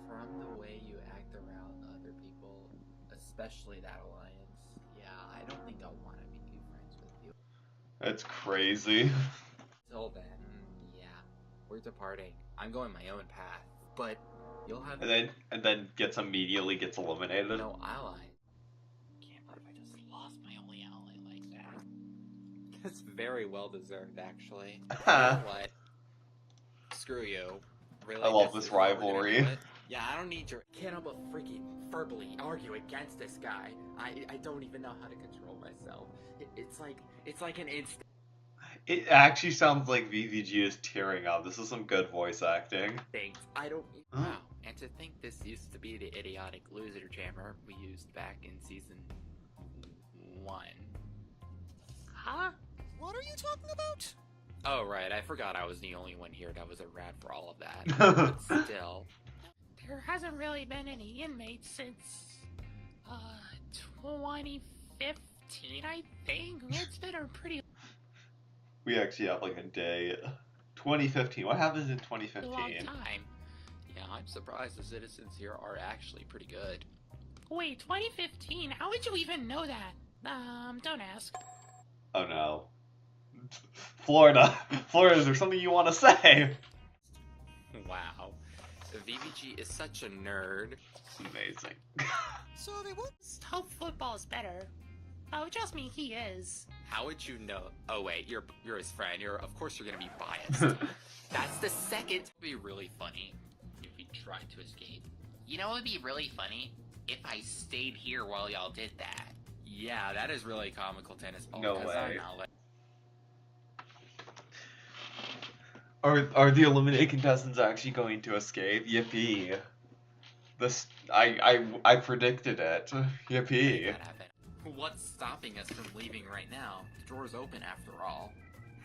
From the way you act around other people, especially that alliance, yeah, I don't think I'll want to be friends with you. That's crazy. Till then, yeah, we're departing. I'm going my own path, but you'll have... And then immediately gets eliminated. No ally. Can't believe I just lost my only ally like that. That's very well deserved, actually. You know what? Screw you. Really? I love this rivalry. Yeah, I don't need your... Can't help but freaking verbally argue against this guy. I don't even know how to control myself. It's like an instant... It actually sounds like VVG is tearing up. This is some good voice acting. Thanks. I don't... Wow. And to think this used to be the idiotic loser jammer we used back in season 1. Huh? What are you talking about? Oh, right. I forgot I was the only one here that was a rat for all of that. But still... There hasn't really been any inmates since, 2015, I think. It's been a pretty... We actually have like a day. 2015. What happens in 2015? long time. Yeah, I'm surprised the citizens here are actually pretty good. Wait, 2015? How would you even know that? Don't ask. Oh no. Florida. Florida, is there something you want to say? Wow. VVG is such a nerd. Amazing. So they won't. Hope football's better. Oh, trust me, he is. How would you know? Oh wait, you're his friend. Of course you're gonna be biased. That's the second. It'd be really funny if we tried to escape. You know what would be really funny? If I stayed here while y'all did that. Yeah, that is really comical, tennis ball. No 'cause way. I'm not Are the eliminated contestants actually going to escape? Yippee. This I predicted it. Yippee. that happen. What's stopping us from leaving right now? The door's open after all.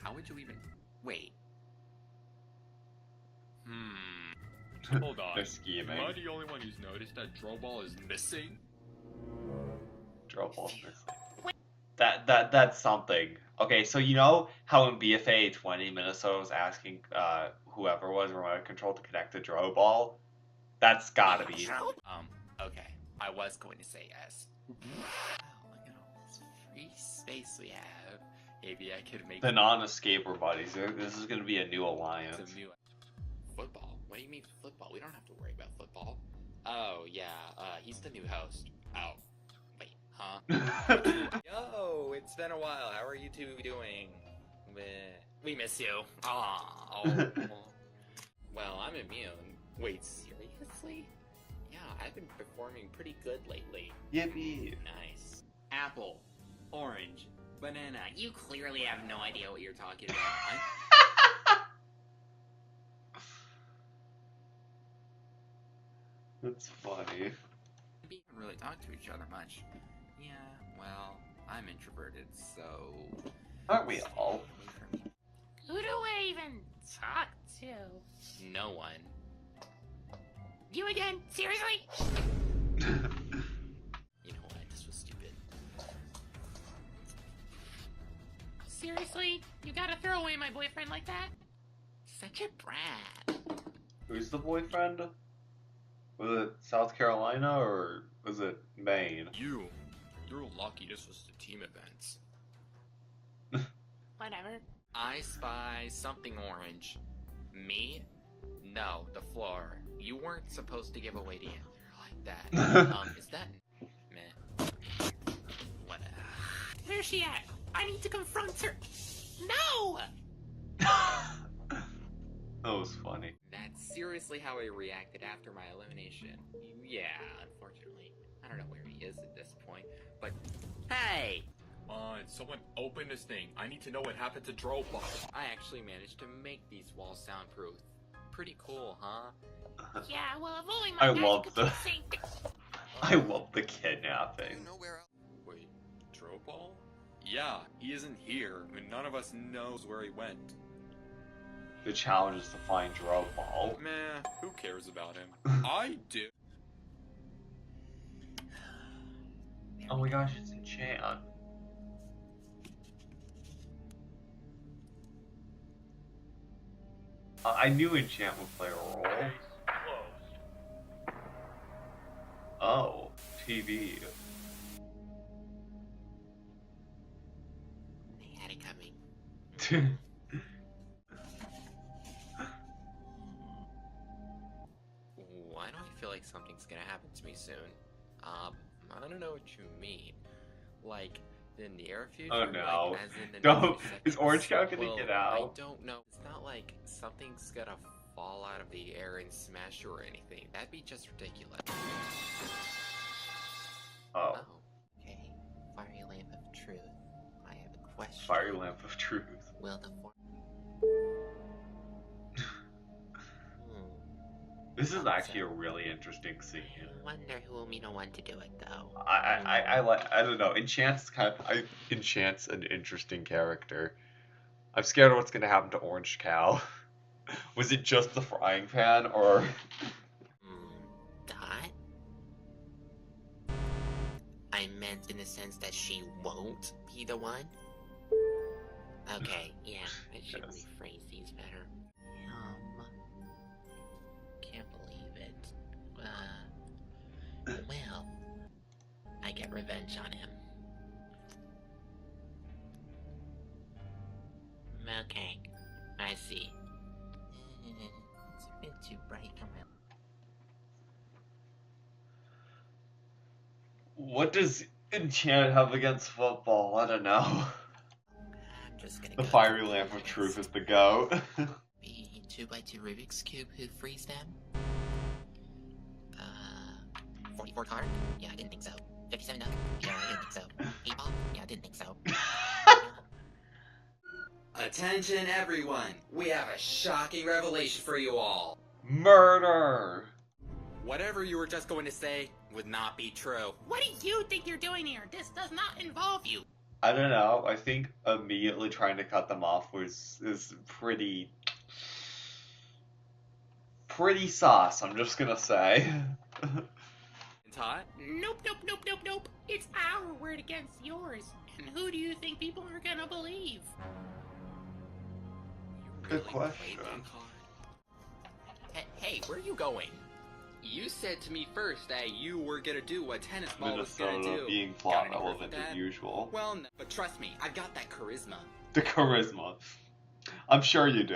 How would you even wait? Hold on. They're scheming. Am I the only one who's noticed that Droball is missing? Droball's missing. That's something. Okay, so you know how in BFAA 20 Minnesota was asking whoever was remote control to connect to Droball? That's gotta be. Okay. I was going to say yes. Wow, look at all this free space we have. Maybe I could make The non-escaper buddies. This is gonna be a new alliance. some new football. What do you mean football? We don't have to worry about football. Oh yeah, he's the new host. Oh, wait, huh? Yo, it's been a while. How are you two doing? We miss you. Oh. Well, I'm immune. Wait, seriously? Yeah, I've been performing pretty good lately. Yippee. Nice. Apple, orange, banana. You clearly have no idea what you're talking about. That's funny. We don't really talk to each other much. Yeah, well, I'm introverted, so... Aren't we all? Stay away from me. Who do I even talk to? No one. You again? Seriously? You know what? This was stupid. Seriously? You gotta throw away my boyfriend like that? Such a brat. Who's the boyfriend? Was it South Carolina or was it Maine? You're lucky this was the team events. Whatever. I spy something orange. Me? No, the floor. You weren't supposed to give away the answer like that. Is that... Meh. Whatever. Where's she at? I need to confront her. No! That was funny. That's seriously how I reacted after my elimination. Yeah, unfortunately. I don't know where he is at this point, but... Hey! Come on, someone open this thing. I need to know what happened to Droball. I actually managed to make these walls soundproof. Pretty cool, huh? Yeah, well, if only my I dad love could the do the same thing. I love the kidnapping. You know where else? Wait, Droball? Yeah, he isn't here, and none of us knows where he went. The challenge is to find Droball. Meh, who cares about him? I do. Oh my gosh, it's Enchant. I knew Enchant would play a role. Oh, TV. They had it coming. Why do I feel like something's gonna happen to me soon? I don't know what you mean. Like, the near future? Oh no. Like, as in the Don't. next few Is seconds? Orange Cow gonna Well, get out? I don't know. It's not like something's gonna fall out of the air and smash you or anything. That'd be just ridiculous. Oh. Okay. Fiery lamp of truth. I have a question. Fire Lamp of Truth. Will the This is actually a really interesting scene. I wonder who will be the one to do it, though. I like. I don't know. Enchant's Enchant's an interesting character. I'm scared of what's gonna happen to Orange Cow. Was it just the frying pan, or? Dot? I meant in the sense that she won't be the one? Okay, yeah, I should Yes. rephrase these better. Can't believe it. Well, I get revenge on him. see. It's a bit too bright around. What does Enchant have against football? I don't know. I'm just gonna The go fiery through lamp of these. truth is the goat. Be 2x2 Rubik's Cube who frees them? 44 card? Yeah, I didn't think so. 57 duck? Yeah, I didn't think so. 8 ball? Yeah, I didn't think so. Attention everyone! We have a shocking revelation for you all! Murder! Whatever you were just going to say would not be true. What do you think you're doing here? This does not involve you. I don't know. I think immediately trying to cut them off is pretty sauce, I'm just gonna say. Todd? Nope, nope, nope, nope, nope. It's our word against yours. And who do you think people are gonna believe? Good question. Hey, where are you going? You said to me first that you were gonna do what tennis ball was gonna Minnesota do. being Got plot any proof of relevant that? as usual. Well, no, but trust me, I've got that charisma. The charisma. I'm sure you do.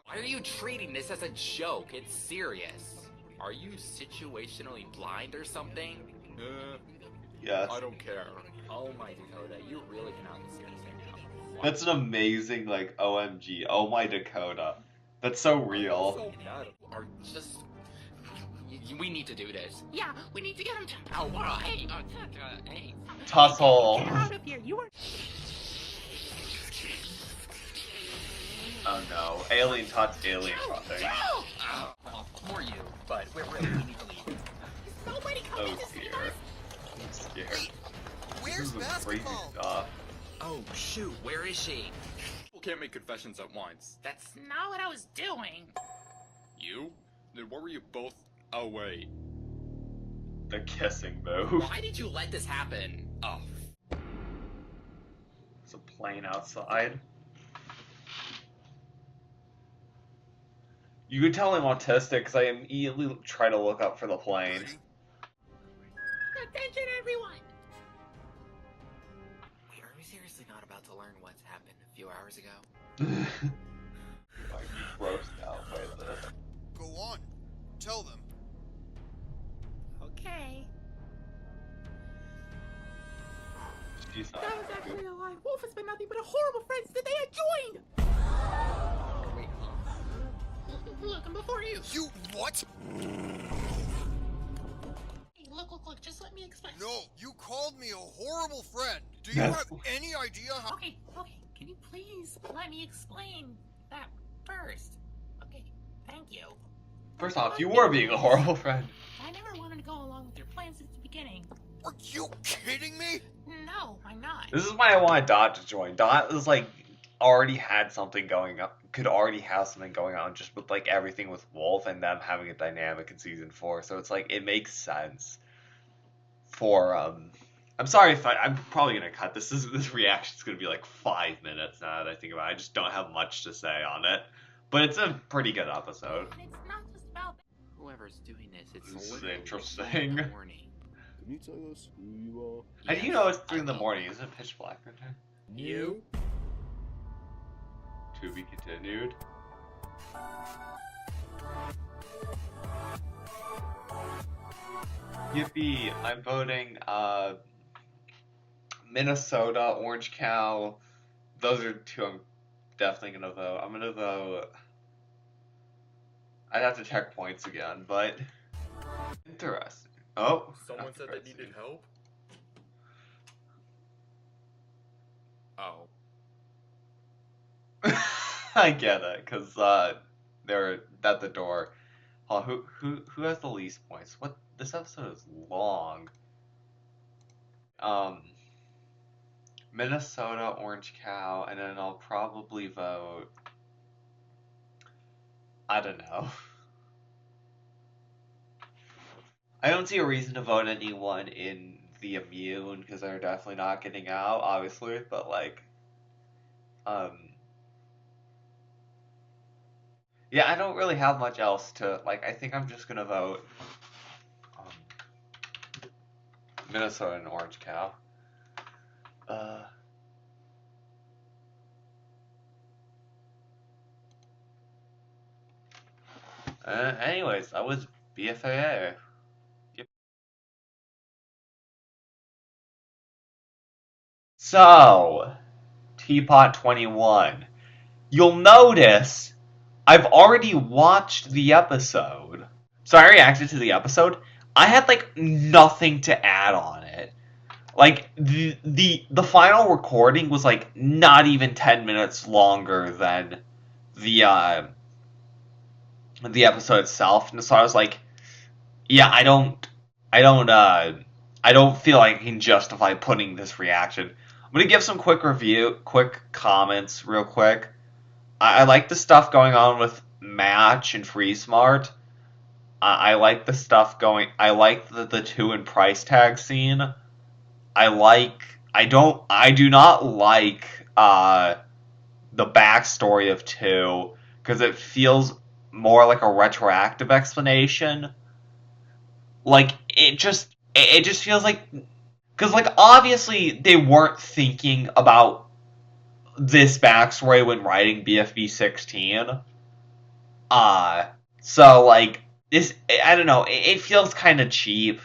Why are you treating this as a joke? It's serious. Are you situationally blind or something? Yes. I don't care. Oh my Dakota, you really cannot be serious right now. That's an amazing, like, OMG. Oh my Dakota. That's so real. Are just... We need to do this. Yeah, we need to get him to... Oh, wow, hey, hey. Tussle. Get out of here. You are... Oh no. Alien touch alien crossing. Oh, well, for you, but we need to leave. Nobody coming Oh to see dear. us. I'm scared. This Where's is some crazy basketball? stuff. Oh, shoot, where is she? People can't make confessions at once. That's not what I was doing. You? Then what were you both... Oh, wait. The kissing move. Why did you let this happen? Oh, It's a plane outside. You could tell I'm autistic because I immediately try to look up for the plane. Attention, everyone. Wait, are we seriously not about to learn what's happened a few hours ago? Might be grossed out by this. Go on. Tell them. Okay. She's not That was happy. actually a lie. Wolf has been nothing but a horrible friend since they had joined. wait, Look, I'm before you. You what? Hey, look, just let me explain. No, you called me a horrible friend. Do you Yes. have any idea how... Okay, can you please let me explain that first? Okay, thank you. First off, you were being a horrible friend. I never wanted to go along with your plans since the beginning. Are you kidding me? No, I'm not. This is why I wanted Dot to join. Dot was like already had something going up, could already have something going on just with like everything with Wolf and them having a dynamic in season 4. So it's like it makes sense for I'm sorry if I'm probably gonna cut this. This reaction's gonna be like 5 minutes now that I think about it. I just don't have much to say on it. But it's a pretty good episode. And it's not just about Whoever's doing this, it's This is literally interesting. 3 in the morning. Can you tell us who you are? How do you know it's 3 in the morning? Isn't it pitch black right now? you? To be continued. Yippee! I'm voting Minnesota, Orange Cow. Those are 2 I'm definitely gonna vote. I'm gonna vote. I'd have to check points again, but interesting. Oh, Someone said they needed help? Oh. I get it, cause they're at the door. Oh, who has the least points? What? This episode is long. Minnesota, Orange Cow, and then I'll probably vote. I don't know. I don't see a reason to vote anyone in the immune because they're definitely not getting out, obviously. But like, yeah, I don't really have much else to like. I think I'm just gonna vote Minnesota and Orange Cow. Anyways, that was BFAA. Yep. So, Teapot 21. You'll notice I've already watched the episode. So I reacted to the episode. I had like nothing to add on it. Like the final recording was like not even 10 minutes longer than the episode itself. And so I was like, yeah, I don't feel like I can justify putting this reaction. I'm gonna give some quick comments real quick. I like the stuff going on with Match and Free Smart. I like the stuff going. I like the two in price tag scene. I do not like the backstory of 2 because it feels more like a retroactive explanation. Like it just feels like, because like obviously they weren't thinking about this backstory when writing BFB 16. So like this, I don't know, it feels kind of cheap.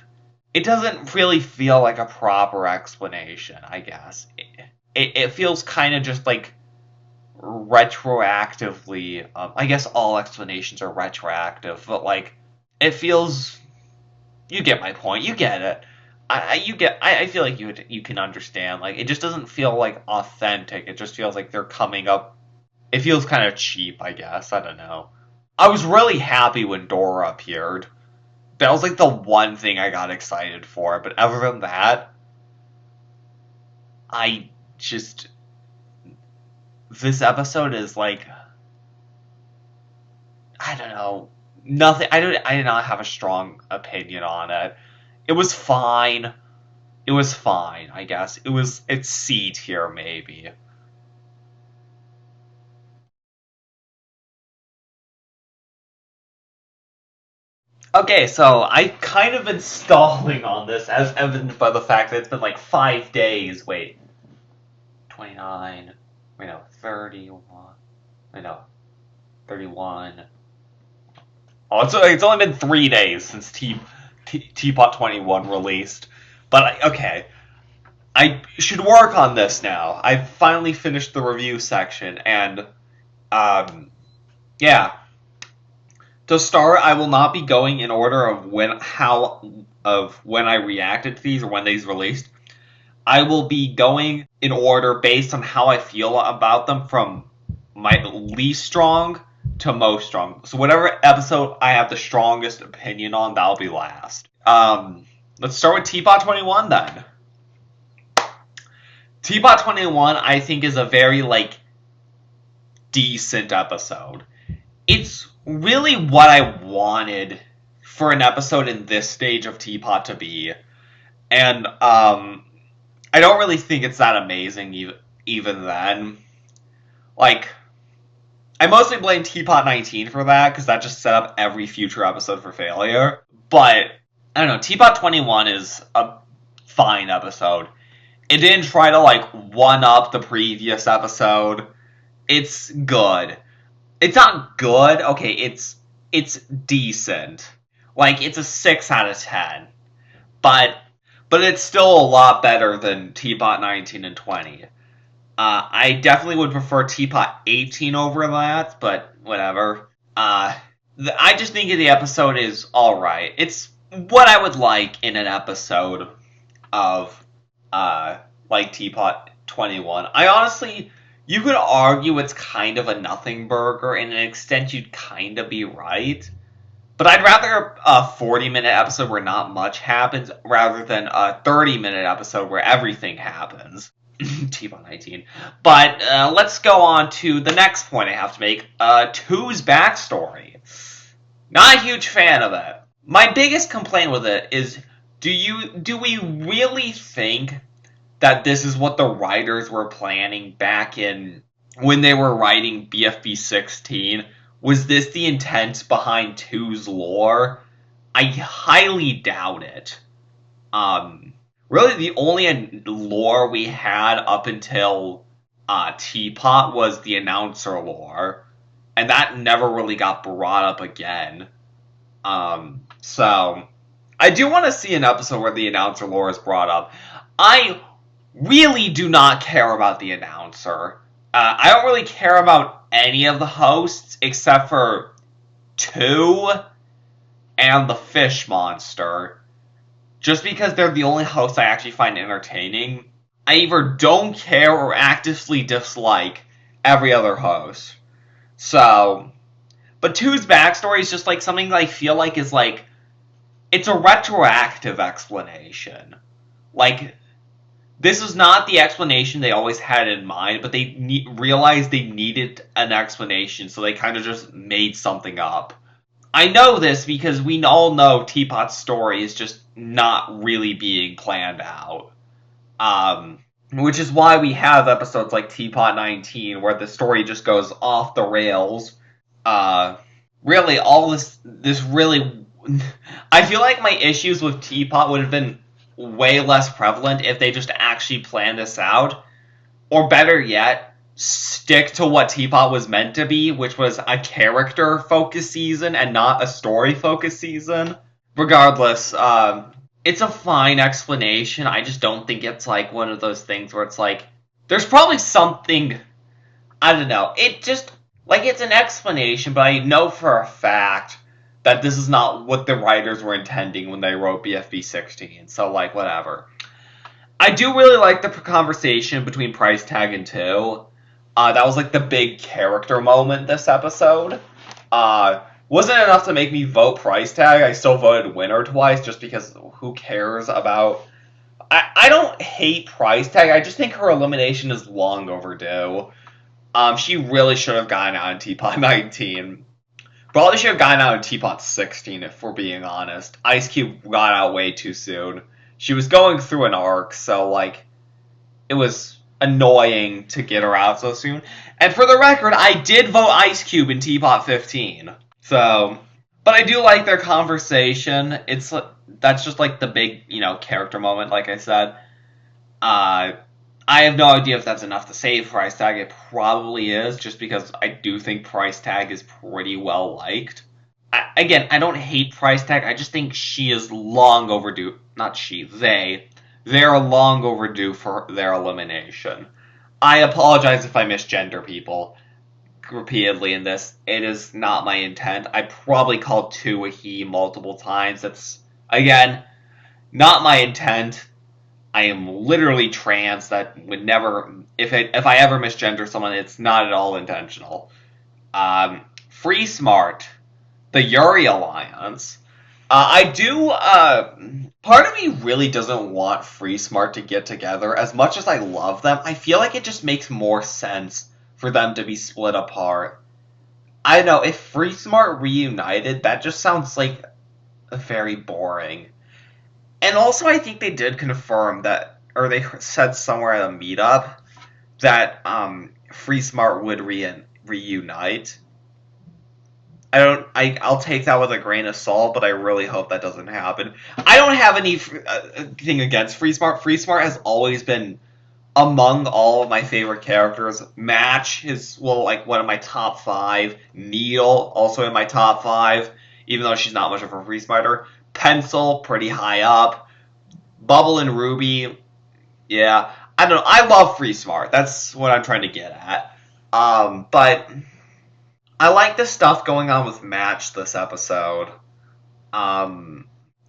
It doesn't really feel like a proper explanation, I guess. It feels kind of just like retroactively. I guess all explanations are retroactive, but like it feels. You get my point. You get it. I feel like you can understand. Like it just doesn't feel like authentic. It just feels like they're coming up. It feels kind of cheap, I guess. I don't know. I was really happy when Dora appeared. That was like the one thing I got excited for. But other than that, I just, this episode is like, I don't know, nothing. I did not have a strong opinion on it. It was fine. It was fine, I guess. It's C tier maybe. Okay, so I've kind of been stalling on this, as evidenced by the fact that it's been like 5 days. Wait. 29. Wait, no. 31. Wait, no. 31. Oh, it's only been 3 days since Teapot 21 released. But, okay. I should work on this now. I've finally finished the review section, and, yeah. To start, I will not be going in order of when I reacted to these or when these released. I will be going in order based on how I feel about them, from my least strong to most strong. So whatever episode I have the strongest opinion on, that'll be last. Let's start with Teapot 21 then. Teapot 21, I think, is a very, like, decent episode. It's really what I wanted for an episode in this stage of Teapot to be. And, I don't really think it's that amazing even then. Like, I mostly blame Teapot 19 for that, because that just set up every future episode for failure. But, I don't know, Teapot 21 is a fine episode. It didn't try to, like, one-up the previous episode. It's good. It's not good. Okay, it's decent. Like, it's a 6 out of 10. But it's still a lot better than Teapot 19 and 20. I definitely would prefer Teapot 18 over that, but whatever. I just think the episode is alright. It's what I would like in an episode of, like Teapot 21. I honestly, you could argue it's kind of a nothing burger. In an extent, you'd kind of be right. But I'd rather a 40-minute episode where not much happens rather than a 30-minute episode where everything happens. Teapot 19. But let's go on to the next point I have to make. 2's backstory. Not a huge fan of it. My biggest complaint with it is, do we really think that this is what the writers were planning back in when they were writing BFB 16? Was this the intent behind 2's lore? I highly doubt it. Really the only lore we had up until Teapot was the announcer lore. and that never really got brought up again. So I do want to see an episode where the announcer lore is brought up. I really do not care about the announcer. I don't really care about any of the hosts except for 2 and the fish monster. Just because they're the only hosts I actually find entertaining, I either don't care or actively dislike every other host. So, but 2's backstory is just like something that I feel like is like, it's a retroactive explanation. Like, this is not the explanation they always had in mind, but they realized they needed an explanation, so they kind of just made something up. I know this because we all know Teapot's story is just not really being planned out. Which is why we have episodes like Teapot 19, where the story just goes off the rails. Really, all this really... I feel like my issues with Teapot would have been way less prevalent if they just actually planned this out. Or better yet, stick to what Teapot was meant to be, which was a character-focused season and not a story-focused season. Regardless, it's a fine explanation. I just don't think it's like one of those things where it's like, there's probably something, I don't know, it just, like, it's an explanation, but I know for a fact that this is not what the writers were intending when they wrote BFB 16, so, like, whatever. I do really like the conversation between Price Tag and 2. That was, like, the big character moment this episode. Wasn't enough to make me vote Price Tag. I still voted winner twice, just because who cares about... I don't hate Price Tag, I just think her elimination is long overdue. She really should have gotten out in Teapot 19. Probably should have gotten out in Teapot 16, if we're being honest. Ice Cube got out way too soon. She was going through an arc, so, like, it was annoying to get her out so soon. And for the record, I did vote Ice Cube in Teapot 15. So, but I do like their conversation. That's just, like, the big, character moment, like I said. I have no idea if that's enough to save Price Tag. It probably is, just because I do think Price Tag is pretty well liked. Again, I don't hate Price Tag, I just think she is long overdue. Not she, they. They're long overdue for their elimination. I apologize if I misgender people repeatedly in this. It is not my intent. I probably called 2 a he multiple times. That's, again, not my intent. I am literally trans. That would never... If I ever misgender someone, it's not at all intentional. Free Smart, the Yuri Alliance. I do... part of me really doesn't want Free Smart to get together. As much as I love them, I feel like it just makes more sense for them to be split apart. I don't know, if Free Smart reunited, that just sounds like very boring. And also, I think they did confirm that, or they said somewhere at a meetup, that Free Smart would reunite. I'll take that with a grain of salt, but I really hope that doesn't happen. I don't have anything against Free Smart. Free Smart has always been among all of my favorite characters. Match is, one of my top 5. Needle, also in my top 5, even though she's not much of a Free Smarter. Pencil, pretty high up. Bubble and Ruby, yeah. I don't know, I love Free Smart. That's what I'm trying to get at. But I like the stuff going on with Match this episode. I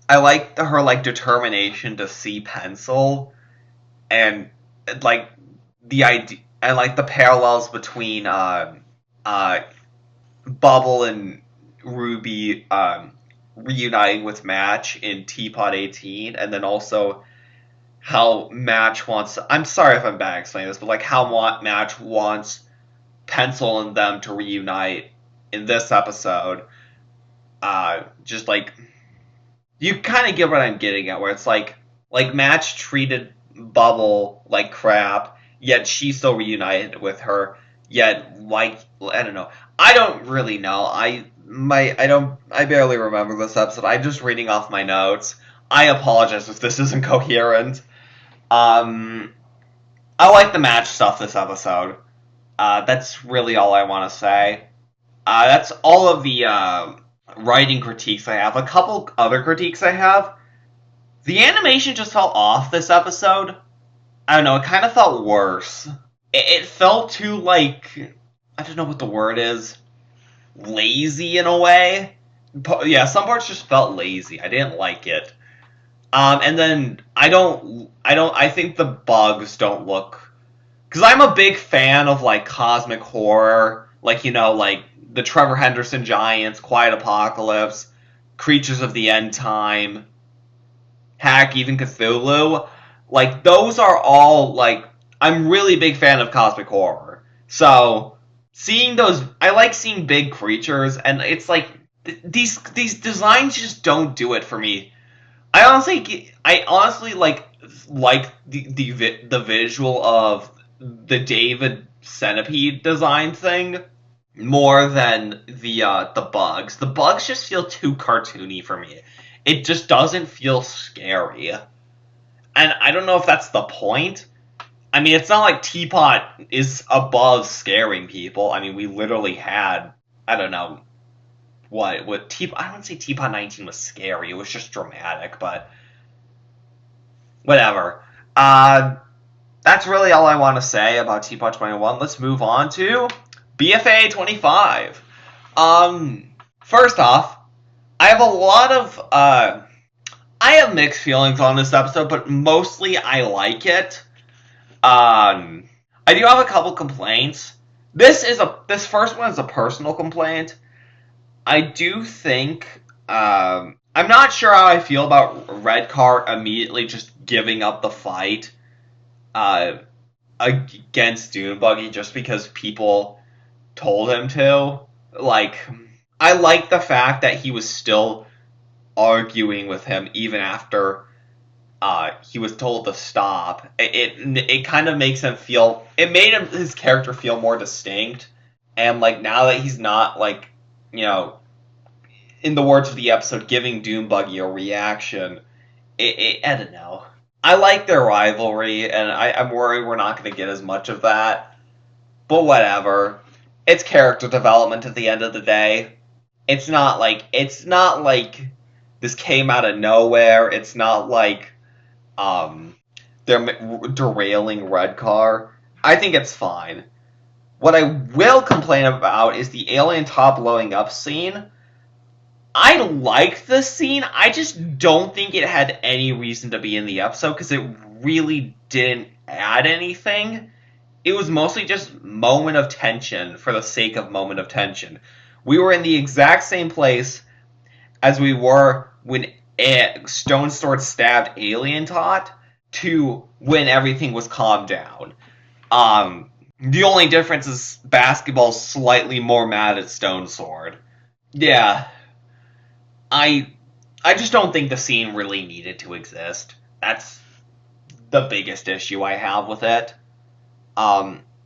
like her, determination to see Pencil. And, the idea, and, the parallels between, Bubble and Ruby, reuniting with Match in Teapot 18, and then also how Match wants... I'm sorry if I'm bad explaining this, but, how Match wants Pencil and them to reunite in this episode. You kind of get what I'm getting at, where it's Match treated Bubble like crap, yet she still reunited with her, yet, I don't know. I don't really know. I barely remember this episode. I'm just reading off my notes. I apologize if this isn't coherent. I like the Match stuff this episode. That's really all I want to say. That's all of the writing critiques I have. A couple other critiques I have. The animation just felt off this episode. I don't know, it kind of felt worse. It felt too, like, I don't know what the word is. Lazy in a way. Yeah, some parts just felt lazy. I didn't like it. And then I think the bugs don't look, because I'm a big fan of, like, cosmic horror, like, you know, like the Trevor Henderson Giants, Quiet Apocalypse, Creatures of the End Time, heck, even Cthulhu. Like, those are all, like, I'm really big fan of cosmic horror. So, seeing those, I like seeing big creatures, and it's like, these designs just don't do it for me. I honestly like the visual of the David Centipede design thing more than the bugs. The bugs just feel too cartoony for me. It just doesn't feel scary. And I don't know if that's the point. I mean, it's not like Teapot is above scaring people. I mean, we literally had, I don't know, what Teapot, I don't say Teapot 19 was scary, it was just dramatic, but whatever. That's really all I want to say about Teapot 21. Let's move on to BFAA 25. First off, I have a lot of, I have mixed feelings on this episode, but mostly I like it. I do have a couple complaints. This first one is a personal complaint. I do think, I'm not sure how I feel about Redcar immediately just giving up the fight, against Dunebuggy just because people told him to. Like, I like the fact that he was still arguing with him even after he was told to stop. It kind of makes him feel, it made his character feel more distinct, and like now that he's not, like, you know, in the words of the episode, giving Dunebuggy a reaction, I don't know. I like their rivalry, and I'm worried we're not going to get as much of that. But whatever. It's character development at the end of the day. It's not like this came out of nowhere. It's not like they're derailing Redcar. I think it's fine. What I will complain about is the alien top blowing up scene. I liked this scene, I just don't think it had any reason to be in the episode, because it really didn't add anything. It was mostly just moment of tension for the sake of moment of tension. We were in the exact same place as we were when Stone Sword stabbed Alien Tot to when everything was calmed down. The only difference is basketball's slightly more mad at Stone Sword. Yeah. I just don't think the scene really needed to exist. That's the biggest issue I have with it.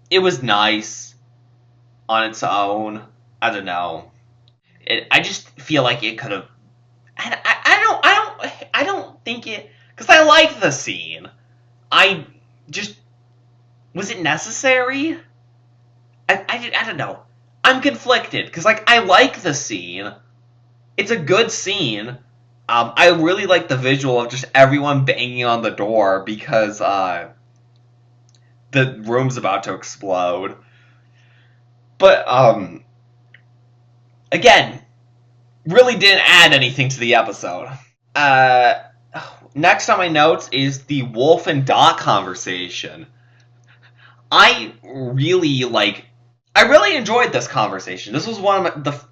It was nice on its own. I don't know. I just feel like it could have. I don't think it, because I like the scene. I just, was it necessary? I don't know. I'm conflicted because, like, I like the scene. It's a good scene. I really like the visual of just everyone banging on the door because the room's about to explode. But again, really didn't add anything to the episode. Next on my notes is the Wolf and Dot conversation. I really enjoyed this conversation. This was one of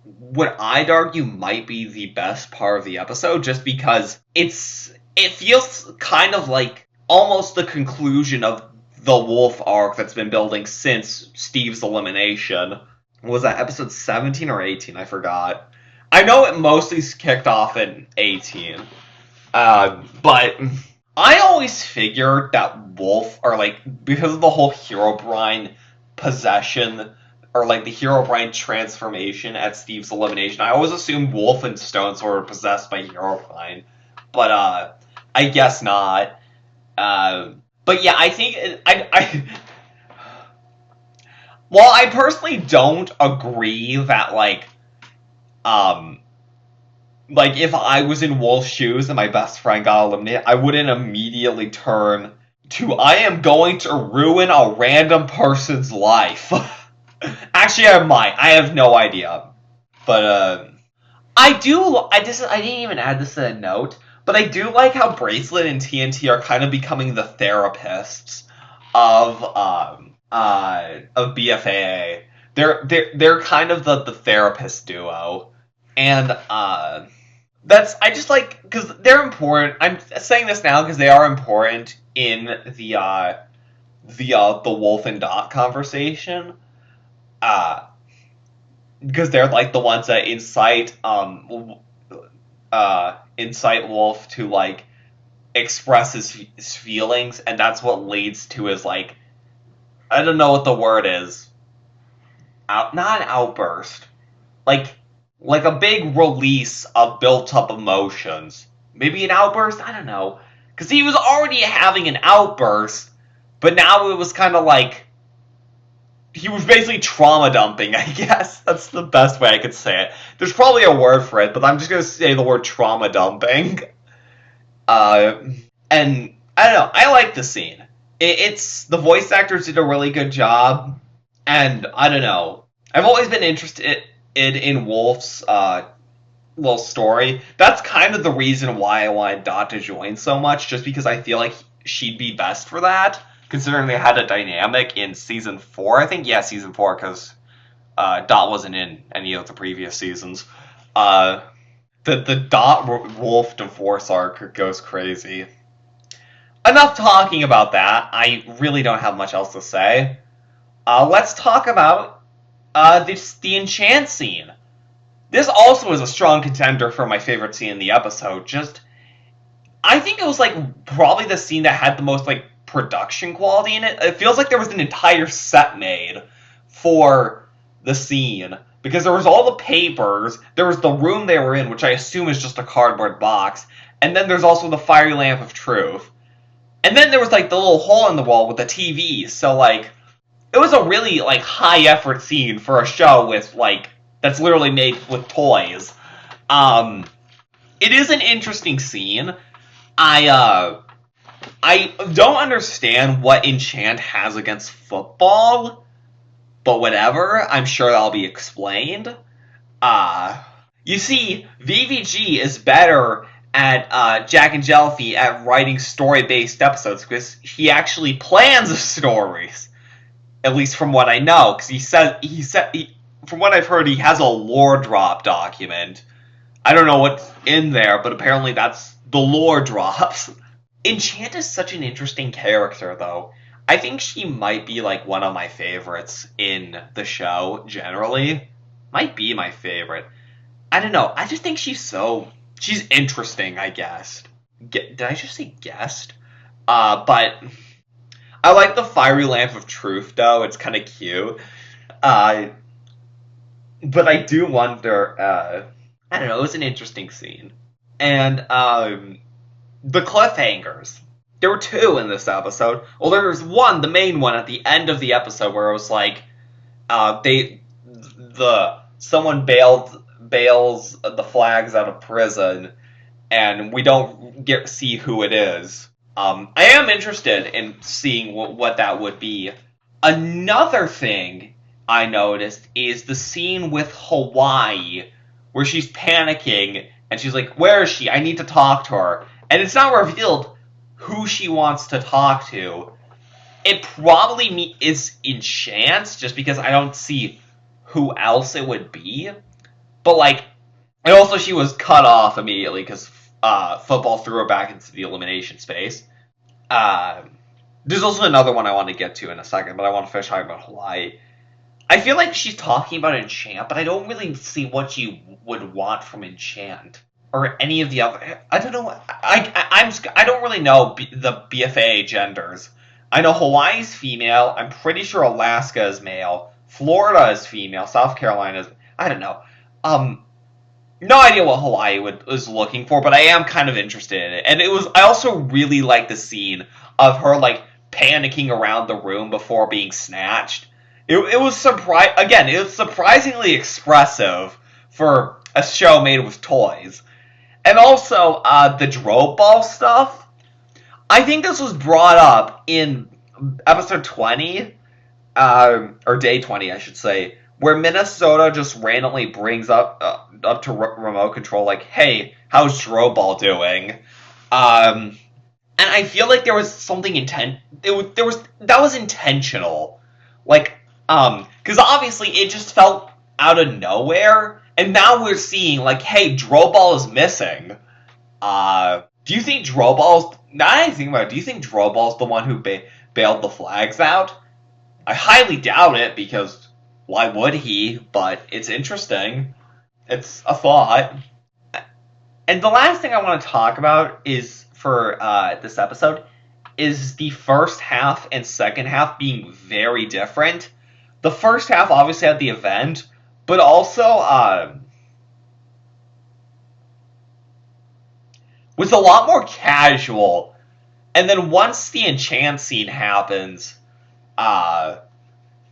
what I'd argue might be the best part of the episode, just because it feels kind of like almost the conclusion of the Wolf arc that's been building since Steve's elimination. Was that episode 17 or 18? I forgot. I know it mostly kicked off in 18. But I always figured that Wolf, or like, because of the whole Herobrine possession, or like the Herobrine transformation at Steve's elimination, I always assumed Wolf and Stone Sword were possessed by Herobrine. But I guess not. But yeah, I think Well, I personally don't agree that, like, if I was in Wolf's shoes and my best friend got eliminated, I wouldn't immediately turn to, I am going to ruin a random person's life. Actually, I might. I have no idea. But, I didn't even add this in a note, but I do like how Bracelet and TNT are kind of becoming the therapists of BFAA. They're kind of the therapist duo. And, I just like, because they're important. I'm saying this now because they are important in the Wolf and Dot conversation. Because they're like the ones that incite Wolf to like express his feelings, and that's what leads to his, like, I don't know what the word is. Not an outburst. Like a big release of built up emotions. Maybe an outburst? I don't know. Because he was already having an outburst, but now it was kind of like he was basically trauma dumping, I guess. That's the best way I could say it. There's probably a word for it, but I'm just going to say the word trauma dumping. And I don't know. I like the scene. It's the voice actors did a really good job, and I don't know. I've always been interested in Wolf's little story. That's kind of the reason why I wanted Dot to join so much, just because I feel like she'd be best for that, considering they had a dynamic in Season 4. I think, yeah, Season 4, because Dot wasn't in any of the previous seasons. The Dot Wolf divorce arc goes crazy. Enough talking about that. I really don't have much else to say. Let's talk about the enchant scene. This also is a strong contender for my favorite scene in the episode. I think it was like probably the scene that had the most like production quality in it. It feels like there was an entire set made for the scene, because there was all the papers, there was the room they were in, which I assume is just a cardboard box, and then there's also the fiery lamp of truth. And then there was like the little hole in the wall with the TV. So like it was a really like high effort scene for a show with like that's literally made with toys. It is an interesting scene. I don't understand what Enchant has against football, but whatever. I'm sure that'll be explained. You see, VVG is better at Jack and Jellyfy at writing story-based episodes, because he actually plans the stories. At least from what I know, because from what I've heard, he has a lore drop document. I don't know what's in there, but apparently that's the lore drops. Enchant is such an interesting character, though. I think she might be like one of my favorites in the show, generally. Might be my favorite. I don't know. I just think she's interesting, I guess. Did I just say guest? But I like the fiery lamp of truth, though. It's kind of cute. But I do wonder, I don't know, it was an interesting scene. And, the cliffhangers. There were two in this episode. Well, there was one, the main one, at the end of the episode, where it was like, someone bails the Flags out of prison, and we don't see who it is. I am interested in seeing what that would be. Another thing I noticed is the scene with Hawaii, where she's panicking, and she's like, where is she? I need to talk to her. And it's not revealed who she wants to talk to. It probably is Enchant, just because I don't see who else it would be. But, like, and also she was cut off immediately, because football threw her back into the elimination space. There's also another one I want to get to in a second, but I want to finish talking about Hawaii. I feel like she's talking about Enchant, but I don't really see what she would want from Enchant. Or any of the other... I don't know. I don't really know the BFAA genders. I know Hawaii's female. I'm pretty sure Alaska is male. Florida is female. South Carolina is... I don't know. No idea what Hawaii was looking for, but I am kind of interested in it. And I also really like the scene of her, like, panicking around the room before being snatched. It was it was surprisingly expressive for a show made with toys. And also, the Drobe Ball stuff, I think this was brought up in episode 20, or day 20, I should say, where Minnesota just randomly brings up to remote control, like, hey, how's Drobe Ball doing? And I feel like there was something that was intentional. Like, because obviously it just felt out of nowhere, and now we're seeing, like, hey, Drobe Ball is missing. Do you think Drobe Ball's... Now I think about it, do you think Drobe Ball's the one who bailed the flags out? I highly doubt it, because why would he? But it's interesting. It's a thought. And the last thing I want to talk about is, for this episode, is the first half and second half being very different. The first half obviously had the event, but also was a lot more casual. And then once the enchant scene happens, then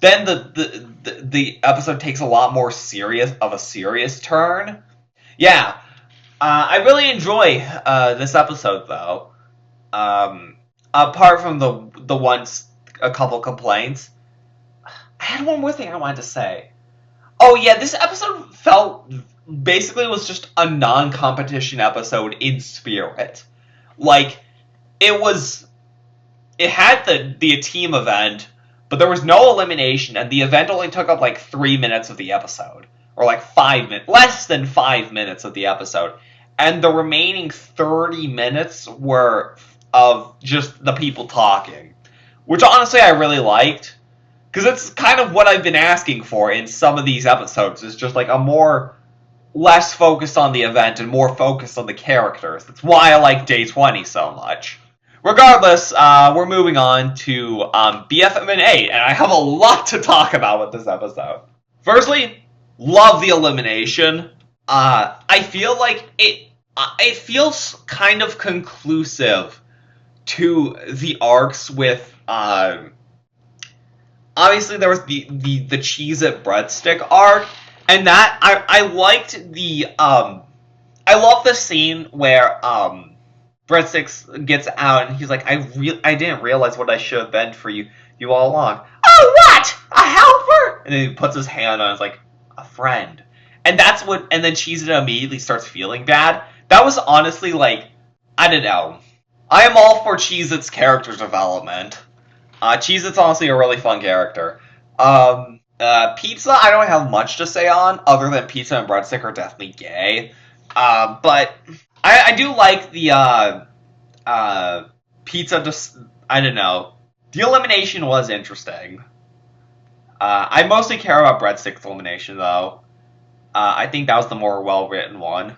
the episode takes a lot more serious turn. Yeah, I really enjoy this episode though. Apart from a couple complaints, I had one more thing I wanted to say. Oh yeah, this episode was just a non-competition episode in spirit. Like, it had the team event, but there was no elimination, and the event only took up like 3 minutes of the episode. Or like less than 5 minutes of the episode. And the remaining 30 minutes were of just the people talking. Which honestly I really liked. Because it's kind of what I've been asking for in some of these episodes. It's just like less focused on the event and more focused on the characters. That's why I like Day 20 so much. Regardless, we're moving on to BFMN 8, and I have a lot to talk about with this episode. Firstly, love the elimination. I feel like it feels kind of conclusive to the arcs with, obviously there was the Cheez-It breadstick arc, and that, I liked I love the scene where, Breadsticks gets out and he's like, I didn't realize what I should have been for you all along. Oh, what? A helper? And then he puts his hand on it, it's like, a friend. And then Cheez-It immediately starts feeling bad. That was honestly like, I don't know. I am all for Cheez-It's character development. Cheez-It's honestly a really fun character. Pizza, I don't have much to say on, other than Pizza and Breadstick are definitely gay. But I do like the, Pizza just, I don't know. The elimination was interesting. I mostly care about Breadstick's elimination, though. I think that was the more well-written one.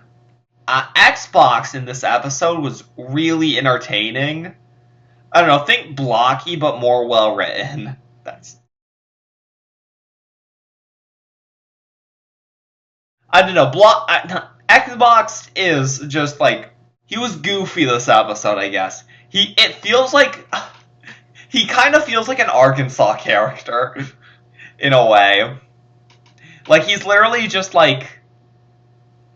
Xbox in this episode was really entertaining. I don't know, think blocky, but more well-written. I don't know, Xbox is just, like, he was goofy this episode, I guess. He kind of feels like an Arkansas character, in a way. Like, he's literally just, like,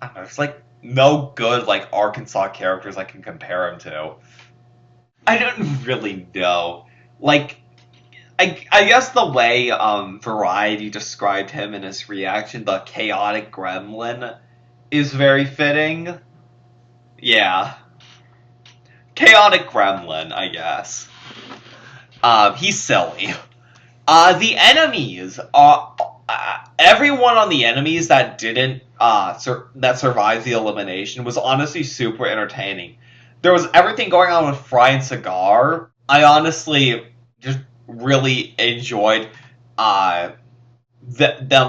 I don't know, it's like, no good, like, Arkansas characters I can compare him to. I don't really know. Like, I guess the way, Variety described him in his reaction, the chaotic gremlin, is very fitting. Yeah. Chaotic gremlin, I guess. He's silly. The enemies, everyone on the enemies that didn't, that survived the elimination was honestly super entertaining. There was everything going on with Fry and Cigar. I honestly just really enjoyed, them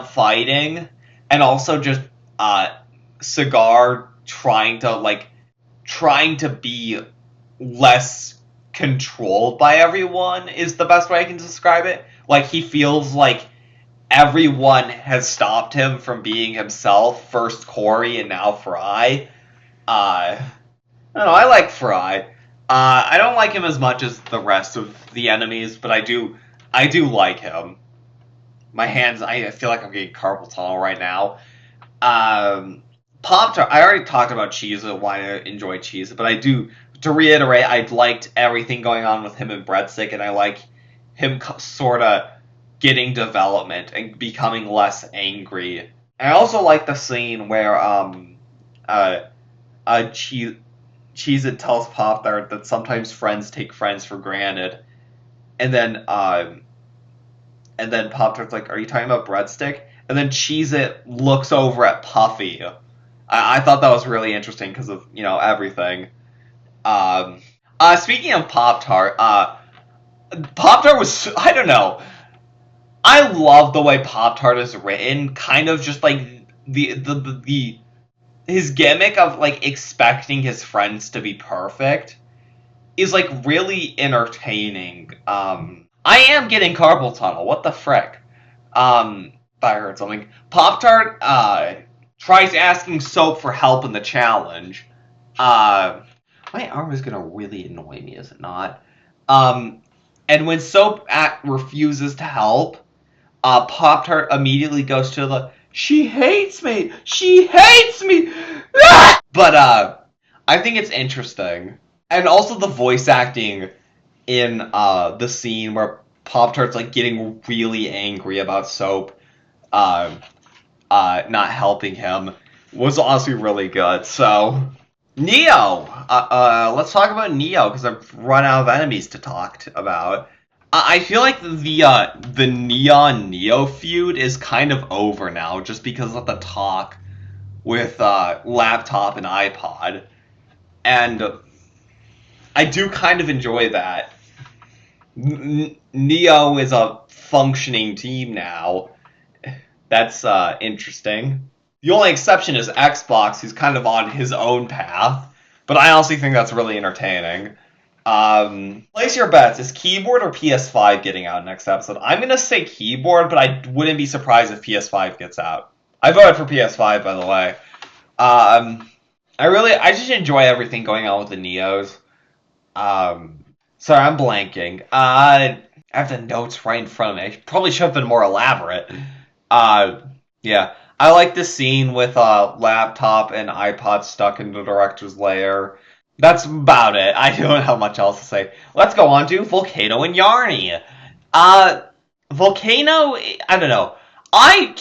fighting, and also just, Cigar trying to be less controlled by everyone is the best way I can describe it. Like, he feels like everyone has stopped him from being himself. First Corey and now Fry. I don't know, I like Fry. I don't like him as much as the rest of the enemies, but I do like him. my hands, I feel like I'm getting carpal tunnel right now. Pop-Tart, I already talked about cheese, why I enjoy cheese, but I do, to reiterate, I liked everything going on with him and Breadstick, and I like him sort of getting development and becoming less angry. I also like the scene where Cheez-It tells Pop-Tart that sometimes friends take friends for granted, and then Pop-Tart's like, "Are you talking about Breadstick?" And then Cheez-It looks over at Puffy. I thought that was really interesting because of, everything. Speaking of Pop-Tart, Pop-Tart was, I don't know. I love the way Pop-Tart is written, kind of just like his gimmick of like expecting his friends to be perfect is like really entertaining. I am getting carpal tunnel. What the frick? I heard something. Pop-Tart tries asking Soap for help in the challenge. My arm is gonna really annoy me, is it not? And when Soap refuses to help, Pop-Tart immediately goes to the "She hates me! She hates me!" But I think it's interesting. And also the voice acting in the scene where Pop-Tart's like getting really angry about Soap not helping him was honestly really good. So Neo, let's talk about Neo because I've run out of enemies to talk about. I feel like the Neon Neo feud is kind of over now, just because of the talk with Laptop and iPod, and I do kind of enjoy that. Neo is a functioning team now. That's interesting. The only exception is Xbox, who's kind of on his own path, but I honestly think that's really entertaining. Place your bets. Is keyboard or PS5 getting out next episode? I'm gonna say keyboard, but I wouldn't be surprised if PS5 gets out. I voted for PS5, by the way. I just enjoy everything going on with the Neos. Sorry, I'm blanking. I have the notes right in front of me. I probably should have been more elaborate. Yeah. I like the scene with Laptop and iPod stuck in the director's lair. That's about it. I don't have much else to say. Let's go on to Volcano and Yarny. Volcano, I don't know. I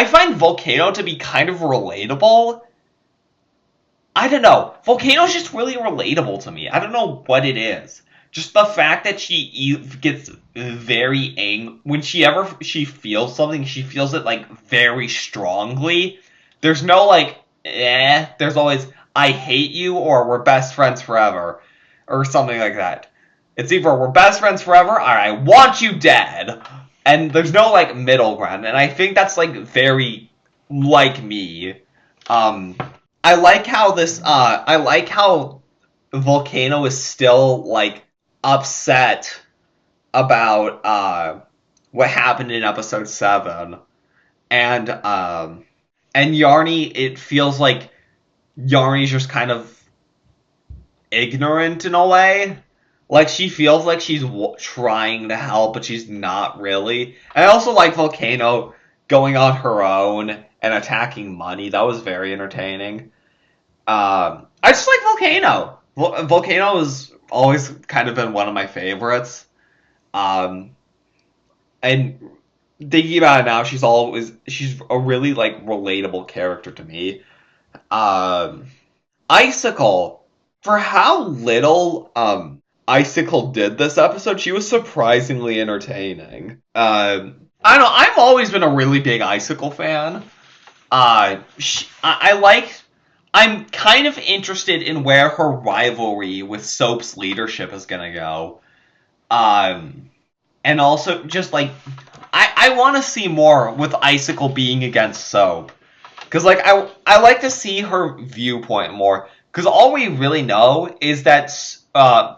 find Volcano to be kind of relatable. I don't know. Volcano's just really relatable to me. I don't know what it is. Just the fact that she gets very angry. When she feels something, she feels it, like, very strongly. There's no, like, there's always, "I hate you," or "we're best friends forever," or something like that. It's either "we're best friends forever," or "I want you dead." And there's no, like, middle ground, and I think that's, like, very like me. I like how Volcano is still, like, upset about, what happened in episode 7. And Yarny, it feels like Yarny's just kind of ignorant in a way. Like, she feels like she's trying to help, but she's not really. And I also like Volcano going on her own and attacking Money. That was very entertaining. I just like Volcano. Volcano has always kind of been one of my favorites. And thinking about it now, she's a really, like, relatable character to me. Icicle, for how little Icicle did this episode, she was surprisingly entertaining. I don't know, I've always been a really big Icicle fan. I'm kind of interested in where her rivalry with Soap's leadership is gonna go. And also, just, like, I want to see more with Icicle being against Soap. Because, like, I like to see her viewpoint more. Because all we really know is that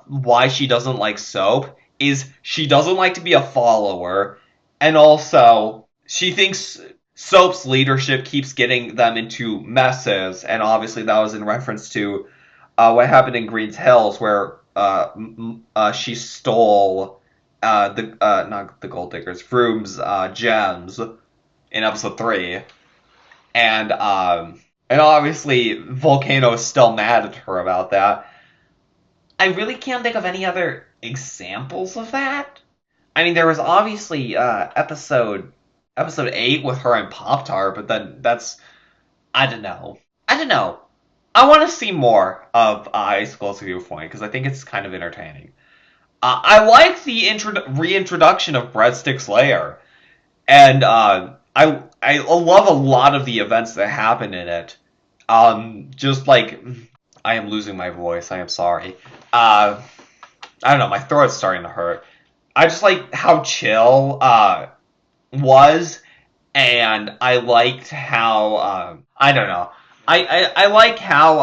why she doesn't like Soap is she doesn't like to be a follower. And also, she thinks Soap's leadership keeps getting them into messes. And obviously that was in reference to what happened in Green's Hills, where she stole not the Gold Diggers, Vroom's gems in episode 3, and obviously Volcano is still mad at her about that. I really can't think of any other examples of that. I mean, there was obviously episode 8 with her and Pop-Tart, but then that's, I don't know. I want to see more of High School's Viewpoint because I think it's kind of entertaining. I like the reintroduction of Breadstick's Lair, and I love a lot of the events that happen in it. Just like I am losing my voice. I am sorry. I don't know. My throat's starting to hurt. I just like how chill was, and I liked how I don't know. I like how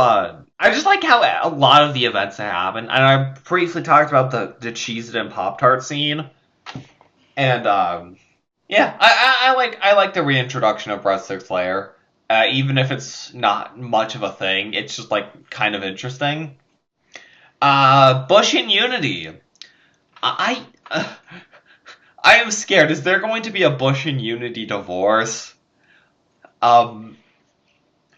I just like how a lot of the events that happen, and I briefly talked about the Cheez-It and Pop-Tart scene, and yeah, I like the reintroduction of Breadstick's Lair, even if it's not much of a thing. It's just like kind of interesting. Bush and Unity. I am scared. Is there going to be a Bush and Unity divorce?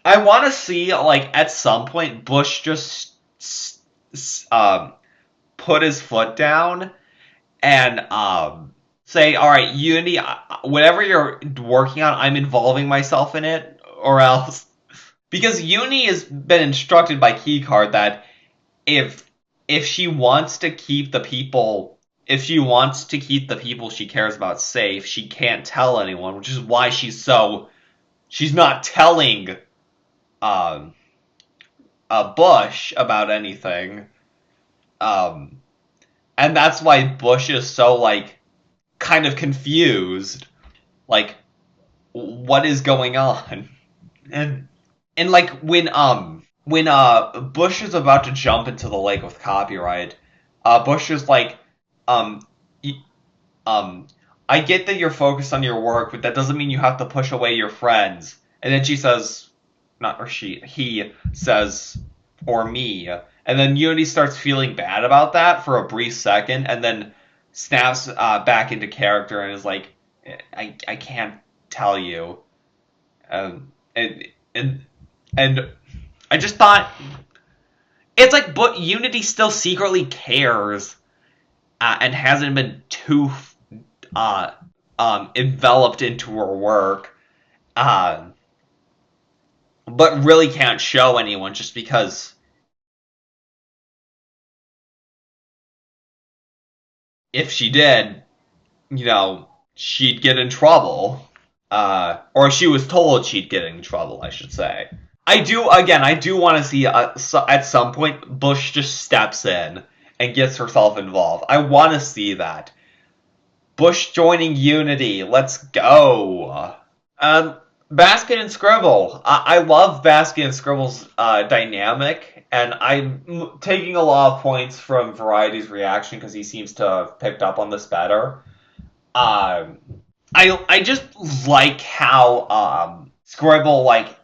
I want to see, like, at some point, Bush just put his foot down and say, all right, Unity, whatever you're working on, I'm involving myself in it, or else. Because Unity has been instructed by Keycard that if she wants to keep the people she cares about safe, she can't tell anyone, which is why she's not telling Bush about anything. And that's why Bush is so, like, kind of confused. Like, what is going on? And like, when Bush is about to jump into the lake with copyright, Bush is like, I get that you're focused on your work, but that doesn't mean you have to push away your friends. And then he says, or me. And then Unity starts feeling bad about that for a brief second, and then snaps back into character and is like, I can't tell you. And I just thought, it's like, but Unity still secretly cares, and hasn't been too enveloped into her work, but really can't show anyone just because if she did, she'd get in trouble. Or she was told she'd get in trouble, I should say. I do want to see at some point Bush just steps in and gets herself involved. I want to see that. Bush joining Unity. Let's go. Basket and Scribble. I love Basket and Scribble's dynamic, and I'm taking a lot of points from Variety's reaction because he seems to have picked up on this better. I just like how Scribble, like,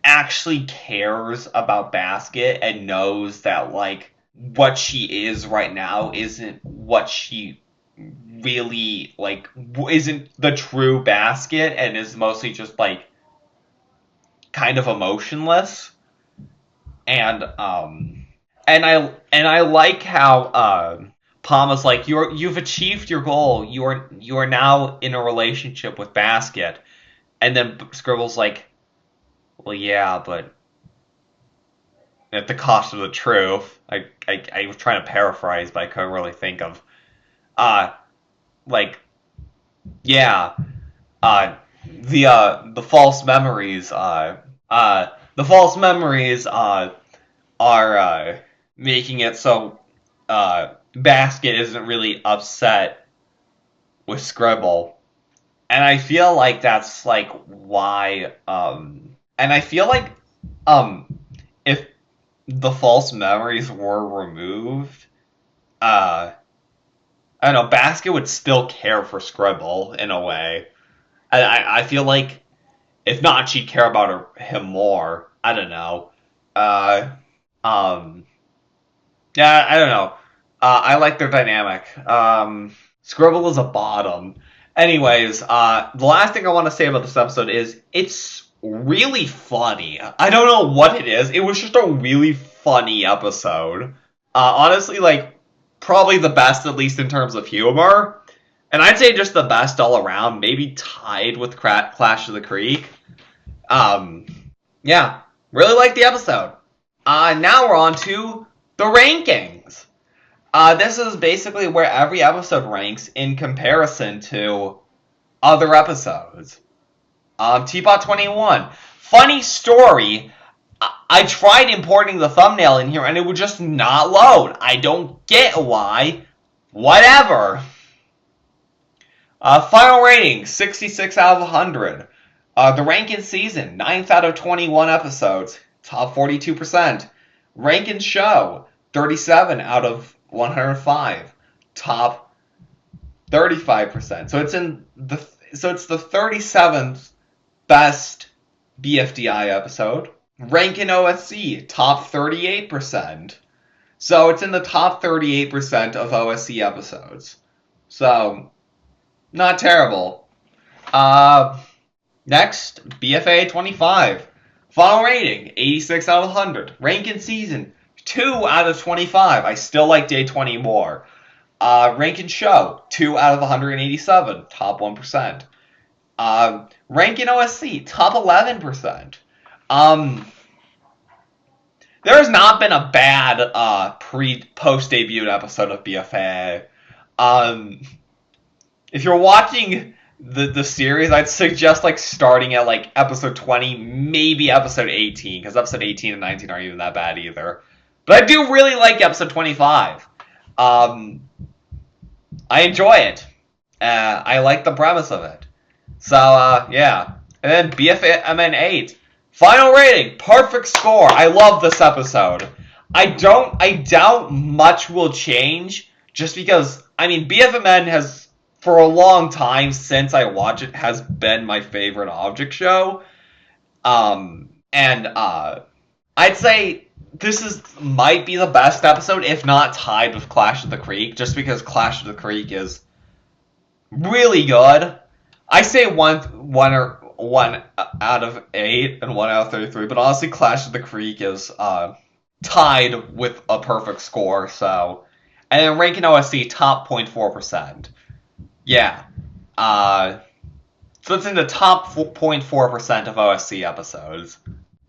actually cares about Basket and knows that, like, what she is right now isn't what she really, like, isn't the true Basket, and is mostly just, like, kind of emotionless. And I like how Palma's like, you've achieved your goal. You are now in a relationship with Basket. And then Scribble's like, well, yeah, but at the cost of the truth. I was trying to paraphrase, but I couldn't really think of. Like, yeah, the false memories. The false memories are making it so Basket isn't really upset with Scribble, and I feel like that's like why. And I feel like if the false memories were removed, I don't know, Basket would still care for Scribble in a way. I feel like if not, she'd care about him more. I don't know. Yeah, I don't know. I like their dynamic. Scribble is a bottom. Anyways, the last thing I want to say about this episode is it's really funny. I don't know what it is. It was just a really funny episode. Honestly, like, probably the best, at least in terms of humor. And I'd say just the best all around, maybe tied with Clash of the Creek. Yeah, really liked the episode. Now we're on to the rankings. This is basically where every episode ranks in comparison to other episodes. TPOT 21. Funny story. I tried importing the thumbnail in here and it would just not load. I don't get why. Whatever. Final rating, 66 out of 100. The ranking season, 9th out of 21 episodes. Top 42%. Ranking show, 37 out of 105. Top 35%. So it's the 37th best BFDI episode. Rankin OSC, top 38%. So it's in the top 38% of OSC episodes. So, not terrible. Next, BFAA 25. Final rating, 86 out of 100. Rankin season, 2 out of 25. I still like day 20 more. Rankin show, 2 out of 187. Top 1%. Rankin OSC, top 11%. There has not been a bad post debut episode of BFAA. If you're watching the series, I'd suggest like starting at like episode 20, maybe episode 18, because episode 18 and 19 aren't even that bad either. But I do really like episode 25. I enjoy it. I like the premise of it. So, yeah. And then BFMN 8. Final rating, perfect score. I love this episode. I doubt much will change, just because, I mean, BFMN has, for a long time since I watch it, has been my favorite object show. And I'd say this might be the best episode, if not tied with Clash of the Creek, just because Clash of the Creek is really good. I say one out of 8 and 1 out of 33, but honestly, Clash of the Creek is tied with a perfect score. So, and then Rankin OSC top 0.4%. Yeah, so it's in the top 0.4% of OSC episodes.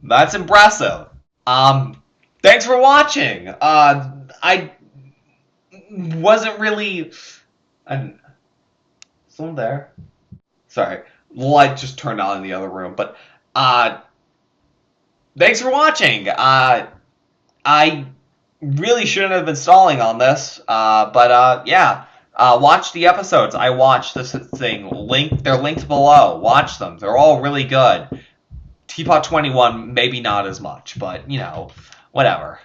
That's impressive. Thanks for watching. I wasn't really. Someone there? Sorry. Light just turned on in the other room, but thanks for watching. I really shouldn't have been stalling on this, but yeah, watch the episodes. I watched this thing. They're linked below. Watch them. They're all really good. TPOT 21, maybe not as much, but you know, whatever.